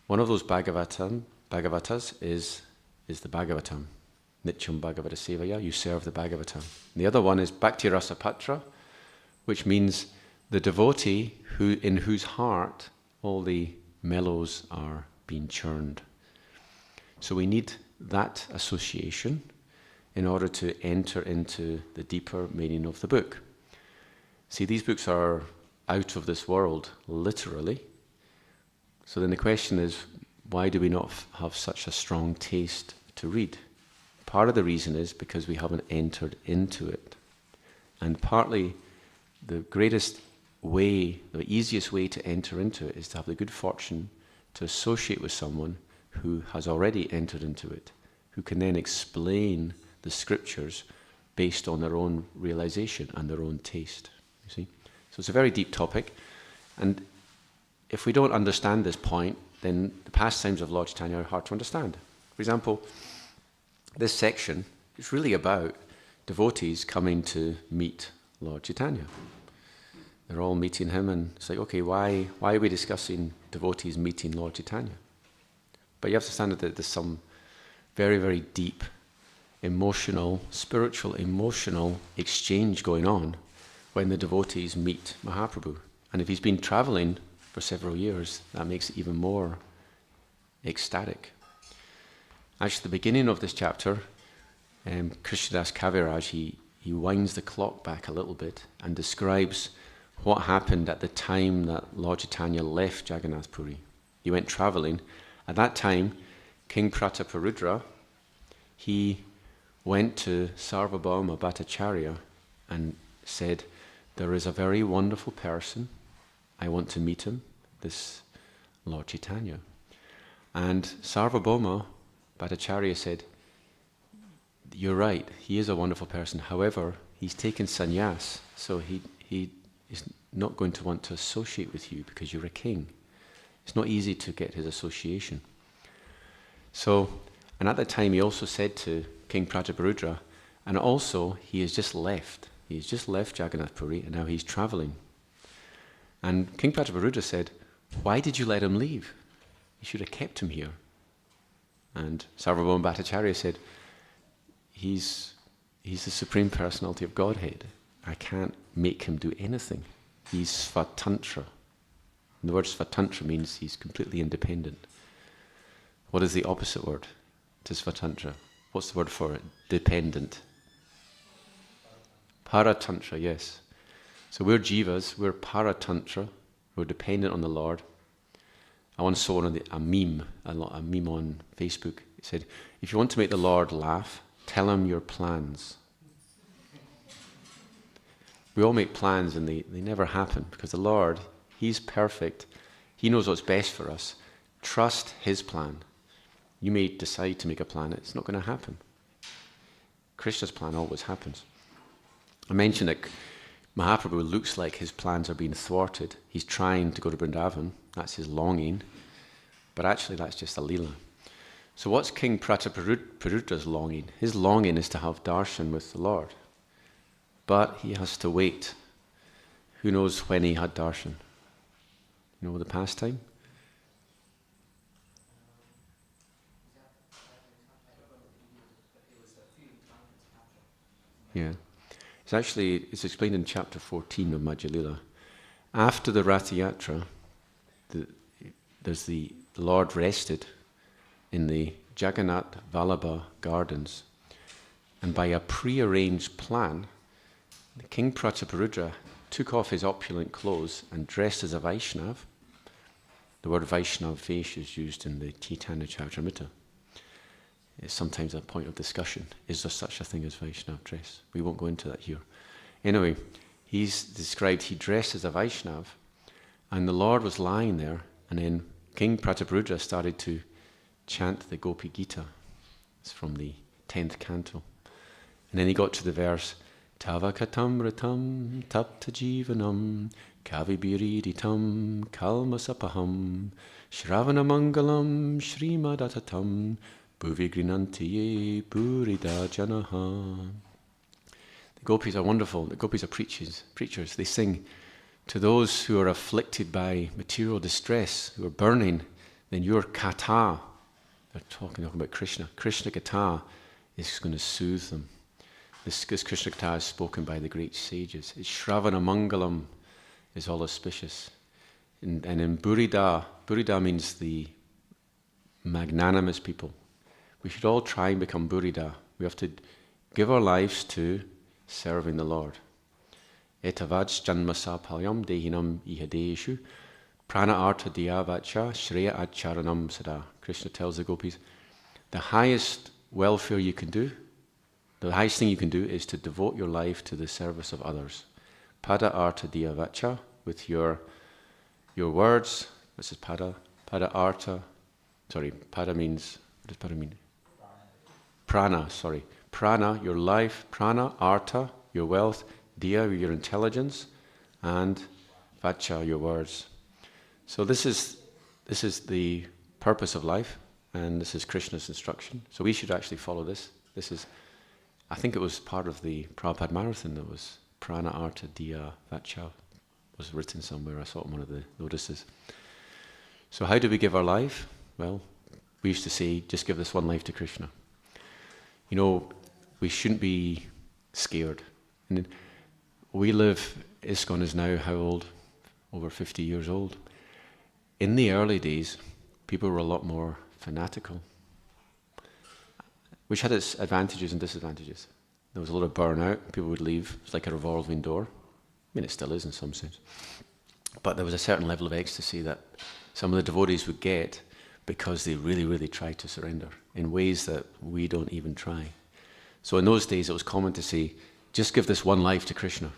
One of those Bhagavatas is the Bhagavatam. Nityam Bhagavata Sevaya, you serve the Bhagavatam. The other one is Bhakti Rasa Patra, which means the devotee in whose heart all the mellows are being churned. So we need that association in order to enter into the deeper meaning of the book. See, these books are out of this world, literally. So then the question is, why do we not have such a strong taste to read? Part of the reason is because we haven't entered into it. And partly the greatest way, the easiest way to enter into it is to have the good fortune to associate with someone who has already entered into it, who can then explain the scriptures based on their own realization and their own taste. You see? So it's a very deep topic, and if we don't understand this point, then the pastimes of Lord Chaitanya are hard to understand. For example, this section is really about devotees coming to meet Lord Chaitanya. They're all meeting him, and it's like, okay, why are we discussing devotees meeting Lord Chaitanya? But you have to understand that there's some very, very deep spiritual, emotional exchange going on when the devotees meet Mahaprabhu. And if he's been traveling for several years, that makes it even more ecstatic. Actually, the beginning of this chapter, Krishnadas Kaviraj, he winds the clock back a little bit and describes what happened at the time that Lord Chaitanya left Jagannath Puri. He went traveling. At that time, King Prataparudra, he went to Sarvabhauma Bhattacharya and said, there is a very wonderful person, I want to meet him, this Lord Chaitanya. And Sarvabhauma Bhattacharya said, you're right, he is a wonderful person, however, he's taken sannyas, so he is not going to want to associate with you because you're a king. It's not easy to get his association. So, and at that time he also said to King Prataparudra, and also he has just left Jagannath Puri and now he's traveling. And King Prataparudra said, why did you let him leave? You should have kept him here. And Sarvabhauma Bhattacharya said, he's the Supreme Personality of Godhead. I can't make him do anything. He's Svatantra. And the word Svatantra means he's completely independent. What is the opposite word to Svatantra? What's the word for it? Dependent. Paratantra, yes. So we're jivas, we're paratantra, we're dependent on the Lord. I once saw a meme on Facebook. It said, if you want to make the Lord laugh, tell him your plans. We all make plans and they never happen because the Lord, he's perfect. He knows what's best for us. Trust his plan. You may decide to make a plan, it's not going to happen. Krishna's plan always happens. I mentioned that Mahaprabhu looks like his plans are being thwarted. He's trying to go to Vrindavan, that's his longing, but actually that's just a leela. So what's King Prataparudra's longing? His longing is to have darshan with the Lord. But he has to wait. Who knows when he had darshan? You know the pastime? Yeah. It's explained in chapter 14 of Madhya-līlā. After the Ratha Yatra, the Lord rested in the Jagannath Vallabha gardens, and by a pre-arranged plan, the King Prataparudra took off his opulent clothes and dressed as a Vaishnav. The word Vaishnav Vesh is used in the Caitanya-caritāmṛta. is sometimes a point of discussion. Is there such a thing as Vaishnava dress? We won't go into that here. Anyway, he's described he dressed as a Vaishnava, and the Lord was lying there, and then King Prataparudra started to chant the Gopi Gita. It's from the 10th canto. And then he got to the verse, Tava-katam-ratam tapta-jivanam kavibiriditam kalmasapaham shravana-mangalam shrimad-atatam bhuvi-grinantiye burida-janaha. The gopis are wonderful. The gopis are preachers. They sing to those who are afflicted by material distress, who are burning, then your kata, they're talking about Krishna. Krishna kata is going to soothe them. This Krishna kata is spoken by the great sages. It's Shravana Mangalam is all auspicious. And in Burida means the magnanimous people. We should all try and become Burida. We have to give our lives to serving the Lord. Etavaj janmasa palyam dehinam ihadeshu prana artha diya vacha shreya acharanam sada. Krishna tells the gopis, the highest welfare you can do, the highest thing you can do is to devote your life to the service of others. Pada artha diya vacha, with your words. This is pada. Pada artha. Sorry, pada means, what does pada mean? Prana, sorry. Prana, your life. Prana, artha, your wealth. Diya, your intelligence. And vacha, your words. So this is the purpose of life, and this is Krishna's instruction. So we should actually follow this. This is, I think it was part of the Prabhupada Marathon that was prana, artha, diya, vacha was written somewhere. I saw it in one of the notices. So how do we give our life? Well, we used to say, just give this one life to Krishna. You know, we shouldn't be scared. And ISKCON is now how old? Over 50 years old. In the early days, people were a lot more fanatical, which had its advantages and disadvantages. There was a lot of burnout. People would leave. It's like a revolving door. I mean, it still is in some sense. But there was a certain level of ecstasy that some of the devotees would get because they really, really tried to surrender in ways that we don't even try. So in those days, it was common to say, just give this one life to Krishna.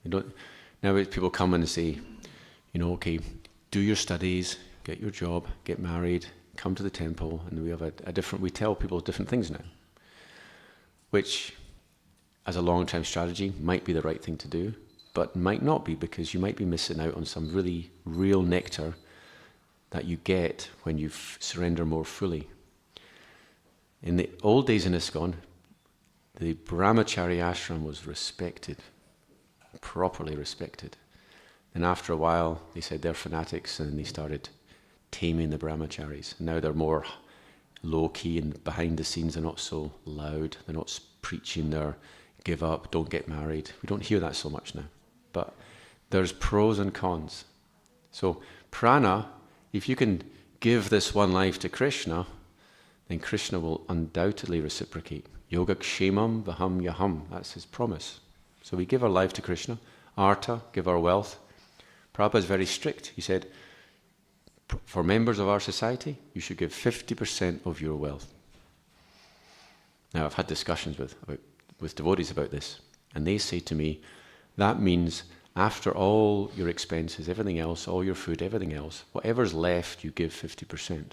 Now people come in and say, okay, do your studies, get your job, get married, come to the temple, and we have we tell people different things now, which, as a long-term strategy, might be the right thing to do, but might not be, because you might be missing out on some really real nectar that you get when you surrender more fully. In the old days in ISKCON, the brahmachari ashram was respected, properly respected. And after a while, they said they're fanatics, and they started taming the brahmacharis. Now they're more low-key, and behind the scenes they're not so loud. They're not preaching their give up, don't get married. We don't hear that so much now. But there's pros and cons. So prana, if you can give this one life to Krishna, then Krishna will undoubtedly reciprocate. Yoga kshemam vaham yaham, that's his promise. So we give our life to Krishna. Artha, give our wealth. Prabhupada is very strict. He said, for members of our society, you should give 50% of your wealth. Now, I've had discussions with devotees about this, and they say to me, that means after all your expenses, everything else, all your food, everything else, whatever's left, you give 50%.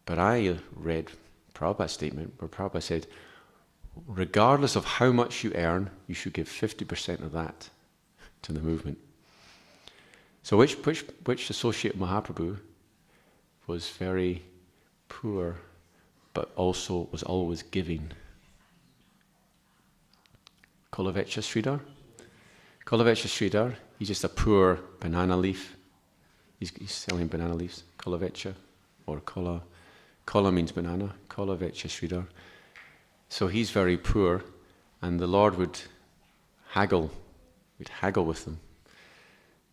But I read Prabhupada's statement where Prabhupada said, regardless of how much you earn, you should give 50% of that to the movement. So which associate Mahaprabhu was very poor, but also was always giving? Kolavecha Sridhar? Kolavecha Sridhar, he's just a poor banana leaf. He's selling banana leaves. Kolavecha, or kola. Kola means banana. Kolavecha Sridhar. So he's very poor, and the Lord would haggle with them.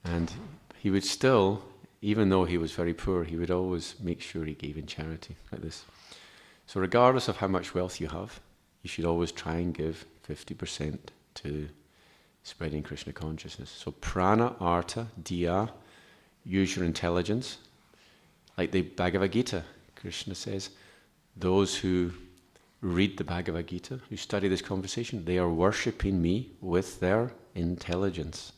And he would still, even though he was very poor, he would always make sure he gave in charity, like this. So regardless of how much wealth you have, you should always try and give 50% to spreading Krishna consciousness. So prana, artha, diya, use your intelligence. Like the Bhagavad Gita, Krishna says, those who read the Bhagavad Gita, who study this conversation, they are worshipping me with their intelligence.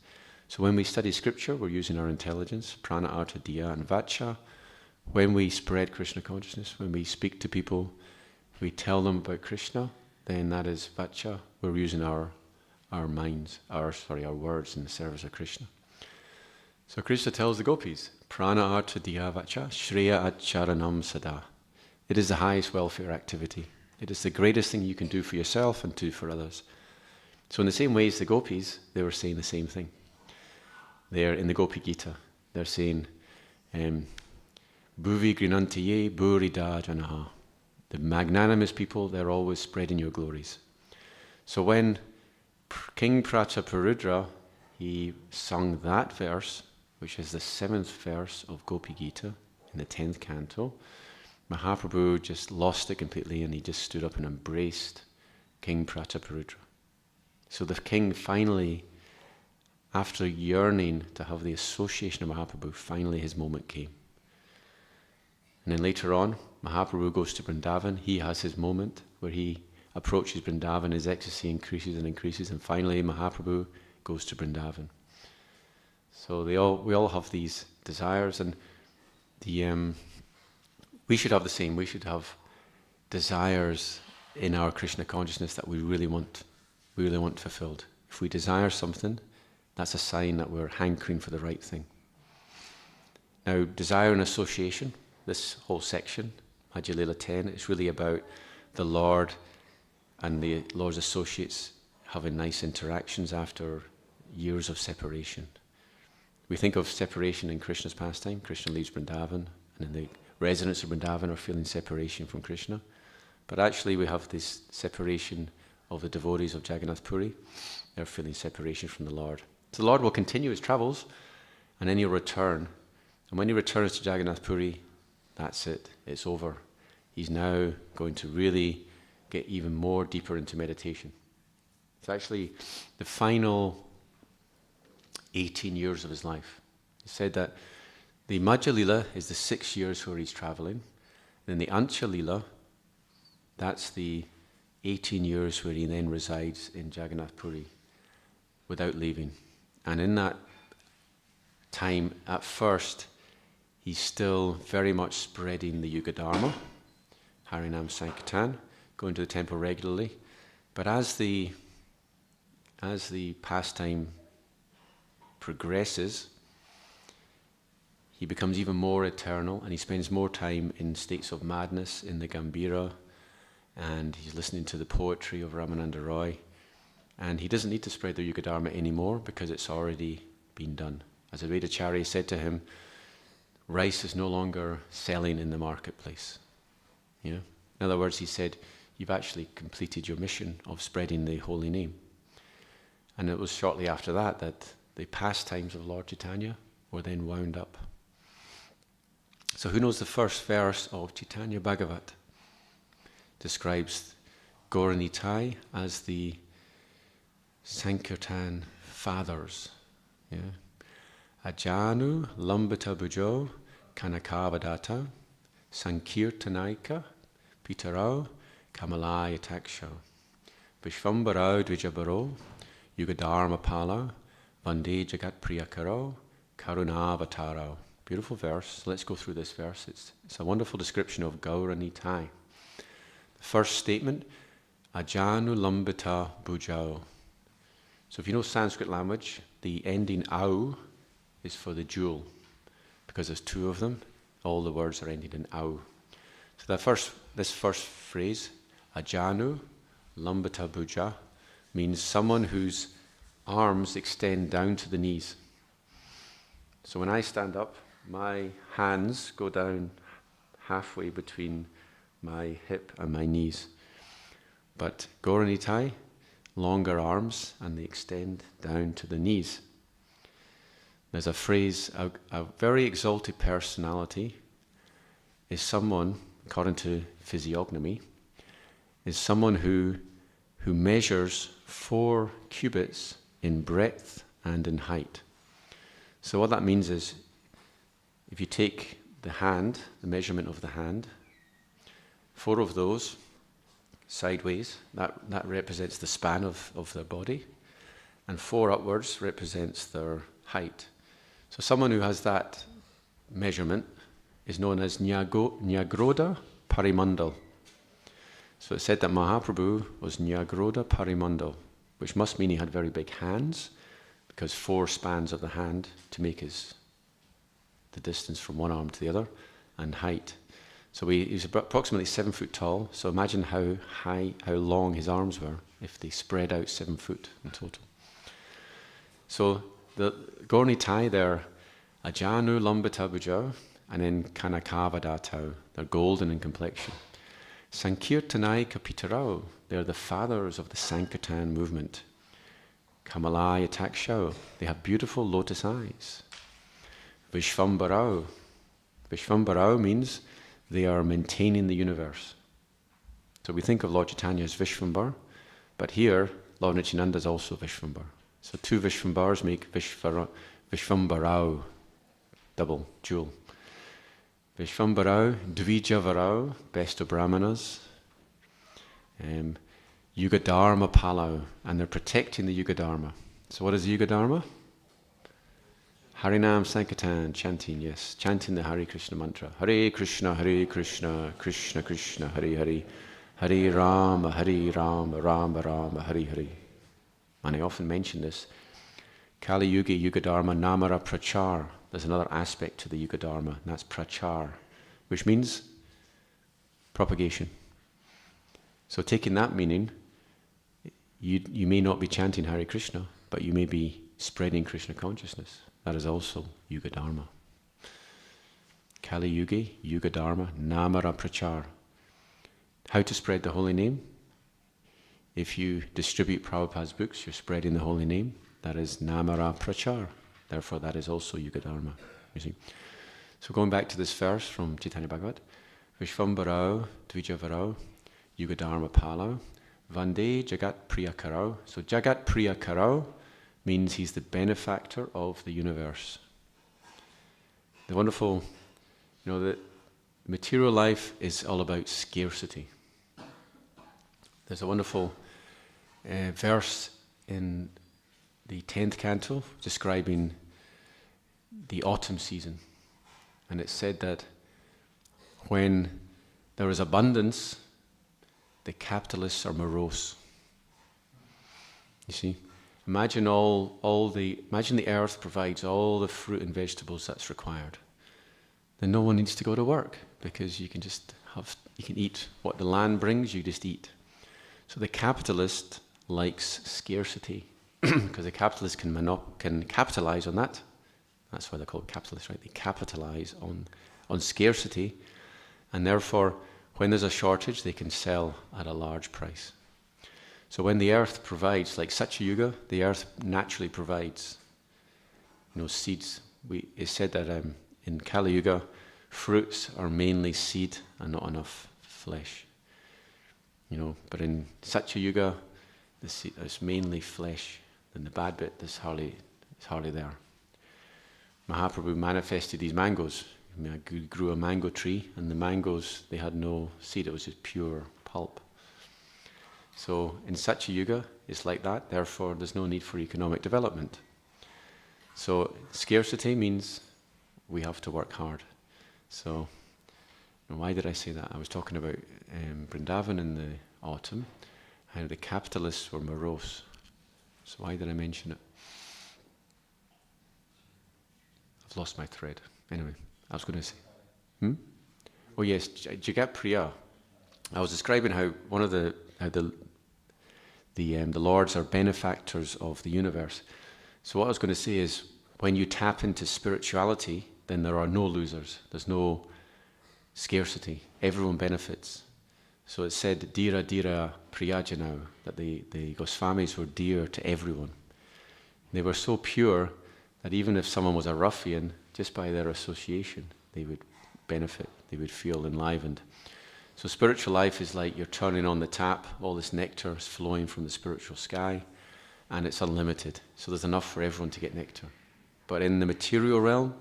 So when we study scripture, we're using our intelligence, prana, artha, diya, and vacha. When we spread Krishna consciousness, when we speak to people, we tell them about Krishna, then that is vacha. We're using our minds, our words in the service of Krishna. So Krishna tells the gopis, prana, artha, diya, vacha, shreya acharanam sada. It is the highest welfare activity. It is the greatest thing you can do for yourself and do for others. So in the same way as the gopis, they were saying the same thing. They're in the Gopi Gita. They're saying, Bhuvi grinantiye burida janaha. The magnanimous people, they're always spreading your glories. So when King Prataparudra, he sung that verse, which is the 7th verse of Gopi Gita in the 10th canto, Mahaprabhu just lost it completely and he just stood up and embraced King Prataparudra. So the king finally, after yearning to have the association of Mahaprabhu, finally his moment came. And then later on, Mahaprabhu goes to Vrindavan. He has his moment where he approaches Vrindavan, his ecstasy increases and increases, and finally Mahaprabhu goes to Vrindavan. So we all have these desires, and we should have the same. We should have desires in our Krishna consciousness that we really want fulfilled. If we desire something, that's a sign that we're hankering for the right thing. Now, desire and association, this whole section, Madhya-līlā 10, is really about the Lord and the Lord's associates having nice interactions after years of separation. We think of separation in Krishna's pastime. Krishna leaves Vrindavan, and then the residents of Vrindavan are feeling separation from Krishna. But actually we have this separation of the devotees of Jagannath Puri. They're feeling separation from the Lord. So the Lord will continue his travels, and then he'll return. And when he returns to Jagannath Puri, that's it. It's over. He's now going to really get even more deeper into meditation. It's actually the final 18 years of his life. He said that the Madhya-līlā is the 6 years where he's traveling. Then the Antya-līlā, that's the 18 years where he then resides in Jagannath Puri without leaving. And in that time, at first, he's still very much spreading the Yuga Dharma, Harinam Sankirtan, going to the temple regularly. But as the pastime progresses, he becomes even more eternal, and he spends more time in states of madness in the Gambhira, and he's listening to the poetry of Ramananda Roy, and he doesn't need to spread the Yuga Dharma anymore because it's already been done. As Advaitacharya said to him, rice is no longer selling in the marketplace. You know? In other words, he said, you've actually completed your mission of spreading the holy name. And it was shortly after that that the pastimes of Lord Chaitanya were then wound up. So who knows the first verse of Chaitanya Bhagavat? Describes Gauranitai as the Sankirtan fathers. Yeah. Ajanu Lambata Bhujo Kanakavadata Sankirtanaika Pitarao Kamalaya Taksho Vishvambarao Dvijabaro Yugadharma Pala Vande Jagat Priyakaro Karunavataro. Beautiful verse. Let's go through this verse. It's a wonderful description of Gauranitai. The first statement, Ajanu Lambita Bhujao. So if you know Sanskrit language, the ending au is for the jewel. Because there's two of them, all the words are ending in au. So this first phrase, Ajanu Lambita Bhuja, means someone whose arms extend down to the knees. So when I stand up, my hands go down halfway between my hip and my knees. But Gauranitai, longer arms, and they extend down to the knees. There's a phrase, a very exalted personality is someone, according to physiognomy, is someone who measures 4 cubits in breadth and in height. So what that means is, if you take the hand, the measurement of the hand, 4 of those sideways, that represents the span of their body, and 4 upwards represents their height. So someone who has that measurement is known as Nyagroda Parimandal. So it said that Mahaprabhu was Nyagroda Parimandal, which must mean he had very big hands, because 4 spans of the hand to make the distance from one arm to the other, and height. So he's approximately 7 foot tall. So imagine how long his arms were if they spread out 7 foot in total. So the Gaur Nitai, they're Ajanu Lambita and then Kanakavadatau. They're golden in complexion. Sankirtanai-kapitārau, they're the fathers of the Sankirtan movement. Kamalaya-takshau, they have beautiful lotus eyes. Vishvambarau means they are maintaining the universe. So we think of Lord Chaitanya as Vishvambar, but here Lord Nityananda is also Vishvambar. So 2 Vishvambars make Vishvambarau, double, jewel. Vishvambarau, Dvijavarau, best of Brahmanas. Yugadharma Palau, and they're protecting the Yugadharma. So what is the Yugadharma? Harinam Sankirtan, chanting, yes, chanting the Hare Krishna mantra. Hare Krishna, Krishna Krishna, Hare Hare, Hare Rama, Rama Rama, Hare Hare. And I often mention this. Kali Yugi Yugadharma Namara Prachar. There's another aspect to the Yugadharma, and that's Prachar, which means propagation. So taking that meaning, you may not be chanting Hare Krishna, but you may be spreading Krishna consciousness. That is also Yugadharma. Kali Yugi, Yugadharma, Namara Prachar. How to spread the holy name? If you distribute Prabhupada's books, you're spreading the holy name. That is Namara Prachar. Therefore, that is also Yugadharma. You see. So going back to this verse from Chaitanya Bhagavat, Vishvambarau, Dvijavarau, Yugadharma Palau, Vande Jagat Priya Karau. So Jagat Priya Karau means he's the benefactor of the universe. The wonderful, the material life is all about scarcity. There's a wonderful verse in the 10th canto describing the autumn season. And it said that when there is abundance, the capitalists are morose. You see? Imagine imagine the earth provides all the fruit and vegetables that's required. Then no one needs to go to work, because you can eat what the land brings, you just eat. So the capitalist likes scarcity, because the capitalist can capitalize on that. That's why they're called capitalists, right? They capitalize on scarcity, and therefore when there's a shortage, they can sell at a large price. So when the earth provides, like Satya Yuga, the earth naturally provides, seeds. It's said that in Kali Yuga, fruits are mainly seed and not enough flesh. But in Satya Yuga, it's mainly flesh, and the bad bit is hardly there. Mahaprabhu manifested these mangoes. He grew a mango tree, and the mangoes, they had no seed, it was just pure pulp. So in Satya Yuga, it's like that, therefore there's no need for economic development. So scarcity means we have to work hard. So why did I say that? I was talking about Vrindavan in the autumn, how the capitalists were morose. So why did I mention it? I've lost my thread. Anyway, I was going to say. Oh yes, Jagat Priya. I was describing how the lords are benefactors of the universe. So what I was going to say is, when you tap into spirituality, then there are no losers. There's no scarcity. Everyone benefits. So it said, Dira Dira Priyajanau, that the Goswamis were dear to everyone. They were so pure that even if someone was a ruffian, just by their association, they would benefit. They would feel enlivened. So spiritual life is like you're turning on the tap, all this nectar is flowing from the spiritual sky, and it's unlimited. So there's enough for everyone to get nectar. But in the material realm,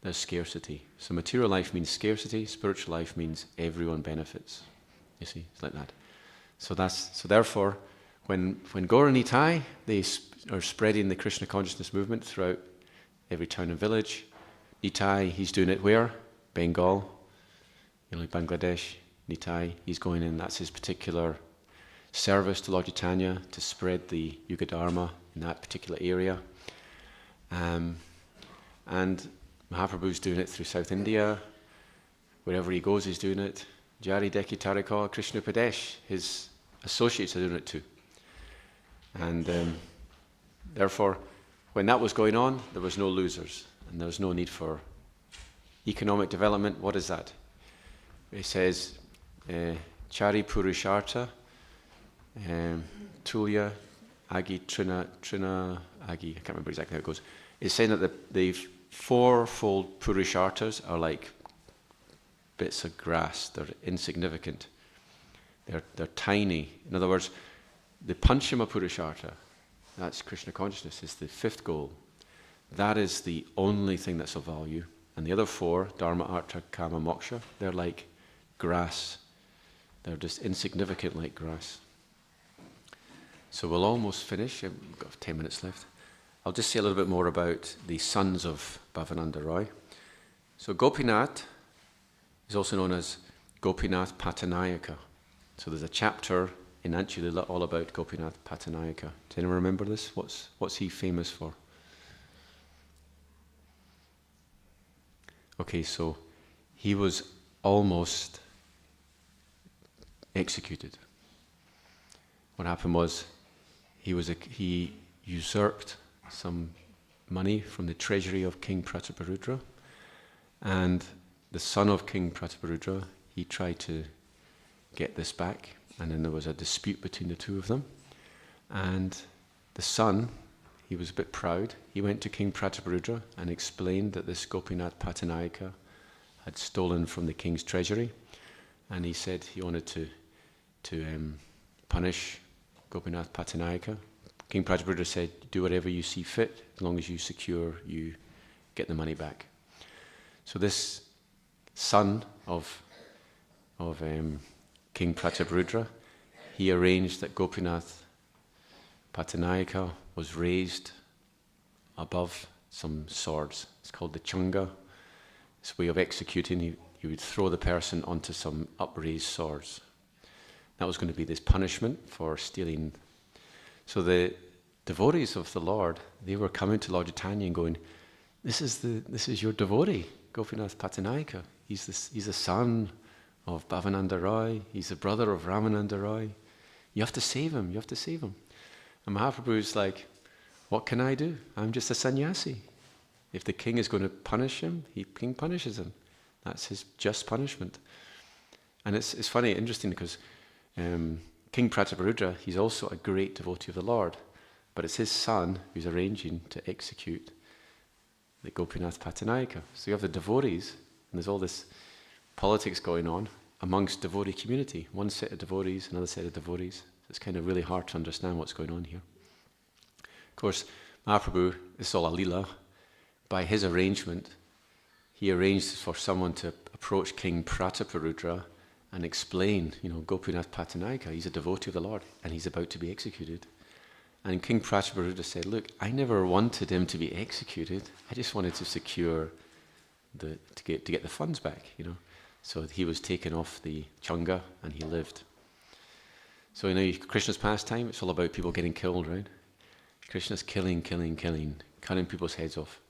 there's scarcity. So material life means scarcity, spiritual life means everyone benefits. You see, it's like that. So therefore, when Gaura Nitai, they are spreading the Krishna consciousness movement throughout every town and village. Nitai, he's doing it where? Bengal, like Bangladesh. Nitai, he's going in, that's his particular service to Lord Chaitanya, to spread the Yuga Dharma in that particular area. And Mahaprabhu's doing it through South India. Wherever he goes, he's doing it. Jari Deki Tarika Krishna Pradesh, his associates are doing it too. And therefore, when that was going on, there was no losers, and there was no need for economic development. What is that? It says, Chari Purushartha, Tulya, Agi, Trina, Agi, I can't remember exactly how it goes. It's saying that the fourfold Purusharthas are like bits of grass. They're insignificant. They're tiny. In other words, the Panchama Purushartha, that's Krishna consciousness, is the fifth goal. That is the only thing that's of value. And the other four, Dharma, Artha, Kama, Moksha, they're like grass. They're just insignificant like grass. So we'll almost finish. We've got 10 minutes left. I'll just say a little bit more about the sons of Bhavananda Roy. So Gopinath is also known as Gopinath Patanayaka. So there's a chapter in Antya-līlā all about Gopinath Patanayaka. Does anyone remember this? What's he famous for? Okay, so he was almost executed. What happened was he usurped some money from the treasury of King Prataparudra, and the son of King Prataparudra, he tried to get this back, and then there was a dispute between the two of them, and the son, he was a bit proud. He went to King Prataparudra and explained that this Gopinath Patanayaka had stolen from the king's treasury, and he said he wanted to punish Gopinath Patanayaka. King Prataparudra said, do whatever you see fit, as long as you get the money back. So this son of King Prataparudra, he arranged that Gopinath Patanayaka was raised above some swords. It's called the changa. It's a way of executing. He would throw the person onto some upraised swords. That was going to be this punishment for stealing. So the devotees of the Lord, they were coming to Lord Chaitanya and going, this is your devotee, Gopinath Patanayaka. He's the son of Bhavananda Roy. He's the brother of Ramananda Roy. You have to save him. You have to save him. And Mahaprabhu's like, what can I do? I'm just a sannyasi. If the king is going to punish him, king punishes him. That's his just punishment. And it's funny, interesting, because King Prataparudra, he's also a great devotee of the Lord, but it's his son who's arranging to execute the Gopinath Patanayaka. So you have the devotees, and there's all this politics going on amongst devotee community. One set of devotees, another set of devotees. It's kind of really hard to understand what's going on here. Of course, Mahaprabhu, this is all a lila. By his arrangement, he arranged for someone to approach King Prataparudra and explain, Gopinath Patanayaka, he's a devotee of the Lord, and he's about to be executed. And King Prataparudra said, look, I never wanted him to be executed. I just wanted to secure to get the funds back, So he was taken off the changa and he lived. So Krishna's pastime, it's all about people getting killed, right? Krishna's killing, cutting people's heads off.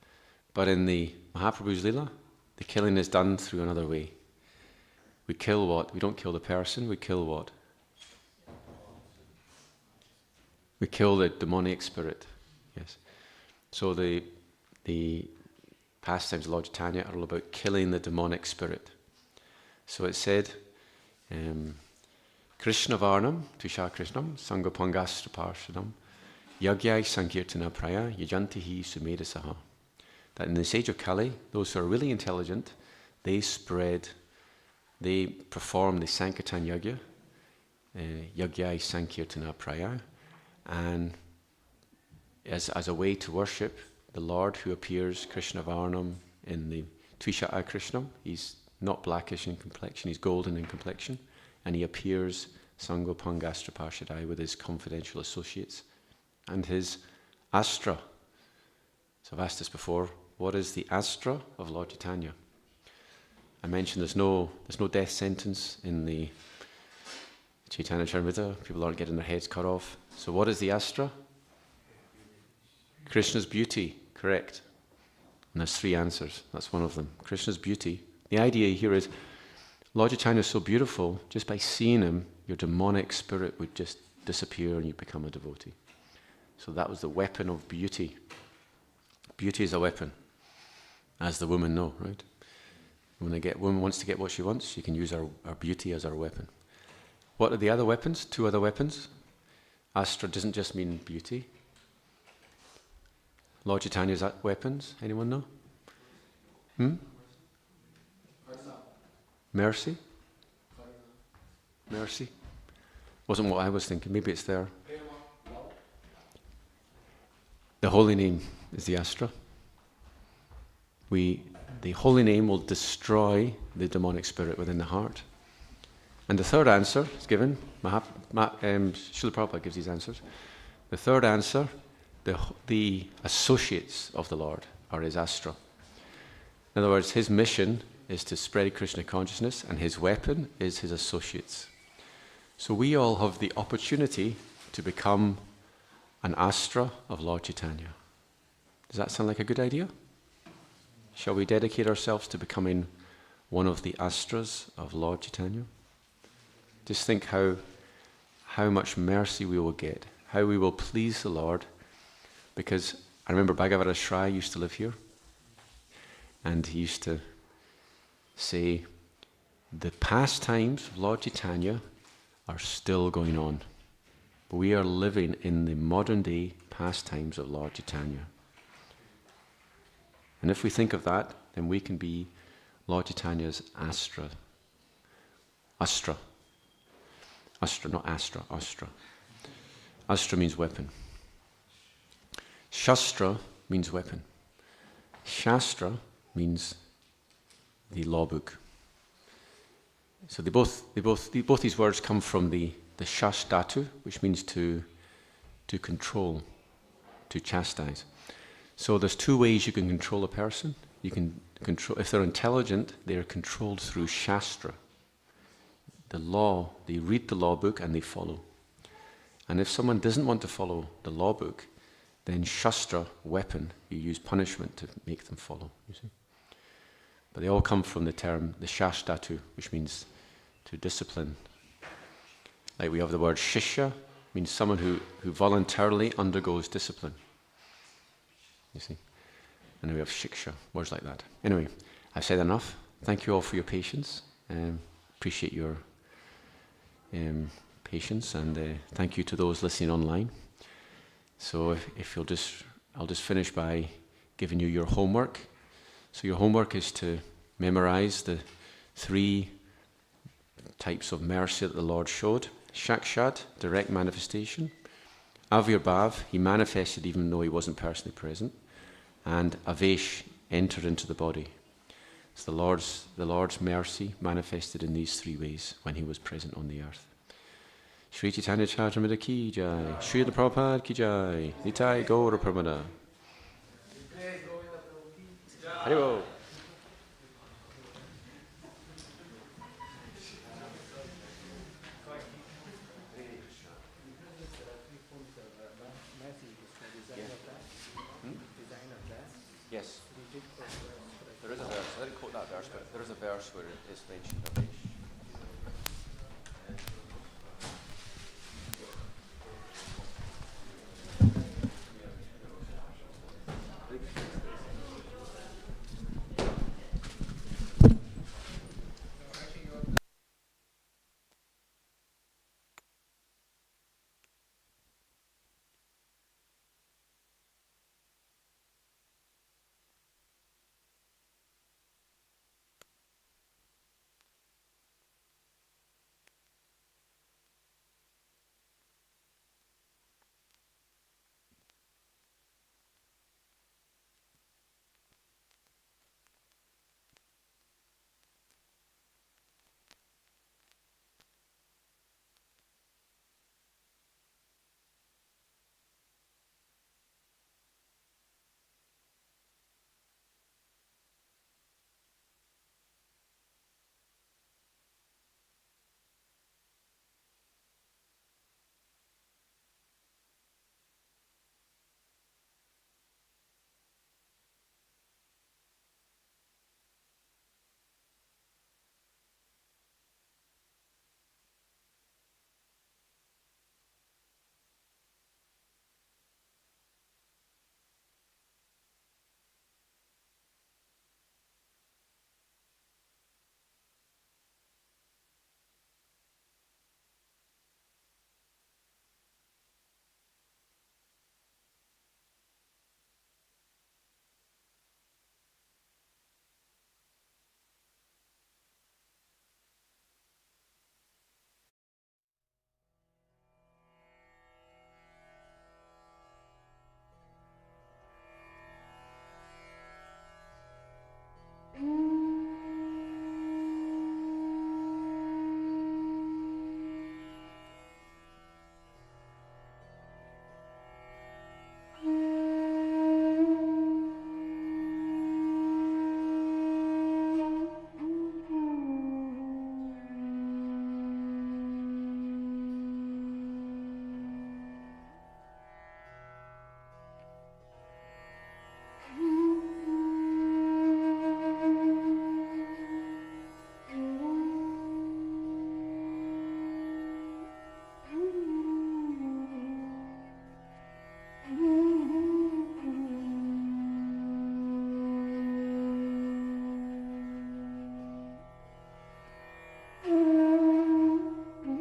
But in the Mahaprabhu's Leela, the killing is done through another way. We kill what? We don't kill the person, we kill what? We kill the demonic spirit. Yes. So the pastimes of Lord Chaitanya are all about killing the demonic spirit. So it said, Krishna Varnam, Tusha Krishnam, Sangapangastra Parshadam, Yagyai Sankirtana Praya, Yajantihi Sumedasaha. That in this age of Kali, those who are really intelligent, they perform the Sankirtan Yagya, Yagyai Sankirtana Praya, and as a way to worship the Lord who appears, Krishna Varnam, in the Tvisha Krishnam. He's not blackish in complexion, he's golden in complexion. and he appears Sango Pangastra Parshadai with his confidential associates and his astra. So I've asked this before, what is the astra of Lord Chaitanya? I mentioned there's no death sentence in the Caitanya-caritāmṛta. People aren't getting their heads cut off. So what is the astra? Krishna's beauty, correct. And there's 3 answers. That's one of them. Krishna's beauty. The idea here is Lord Chaitanya is so beautiful, just by seeing him, your demonic spirit would just disappear and you become a devotee. So that was the weapon of beauty. Beauty is a weapon, as the women know, right? When woman wants to get what she wants, she can use our beauty as our weapon. What are the other weapons? 2 other weapons. Astra doesn't just mean beauty. Lord Chaitanya's weapons, anyone know? Mercy? Mercy? Wasn't what I was thinking, maybe it's there. The holy name is the astra. The holy name will destroy the demonic spirit within the heart. And the third answer is given. Srila Prabhupada gives these answers. The third answer, the associates of the Lord are his astra. In other words, his mission is to spread Krishna consciousness, and his weapon is his associates. So we all have the opportunity to become an astra of Lord Chaitanya. Does that sound like a good idea? Shall we dedicate ourselves to becoming one of the astras of Lord Chaitanya? Just think how much mercy we will get, how we will please the Lord. Because I remember Bhagavata Shrai used to live here, and he used to say, the pastimes of Lord Chaitanya are still going on. We are living in the modern day pastimes of Lord Chaitanya. And if we think of that, then we can be Lord Chaitanya's astra. Astra. Astra, not astra, astra. Astra means weapon. Shastra means weapon. Shastra means the law book. So both these words come from the shash dhatu, which means to control, to chastise. So there's 2 ways you can control a person. You can control, if they're intelligent, they are controlled through shastra. The law, they read the law book and they follow. And if someone doesn't want to follow the law book, then shastra, weapon, you use punishment to make them follow, you see. But they all come from the term, the shash dhatu, which means to discipline. Like we have the word shishya, means someone who voluntarily undergoes discipline. You see? And then we have shiksha, words like that. Anyway, I've said enough. Thank you all for your patience. Appreciate your patience, and thank you to those listening online. So if I'll just finish by giving you your homework. So your homework is to memorize the 3 types of mercy that the Lord showed. Shakshat, direct manifestation. Avirbhav, he manifested even though he wasn't personally present. And Avesh, entered into the body. So the Lord's mercy manifested in these 3 ways when he was present on the earth. Shri Caitanya-caritāmṛta ki jai, Srila Prabhupada ki jai, Nitai Gaura Pramana. Haribo. Yes. There is a verse, I didn't quote that verse, but there is a verse where it is mentioned of it.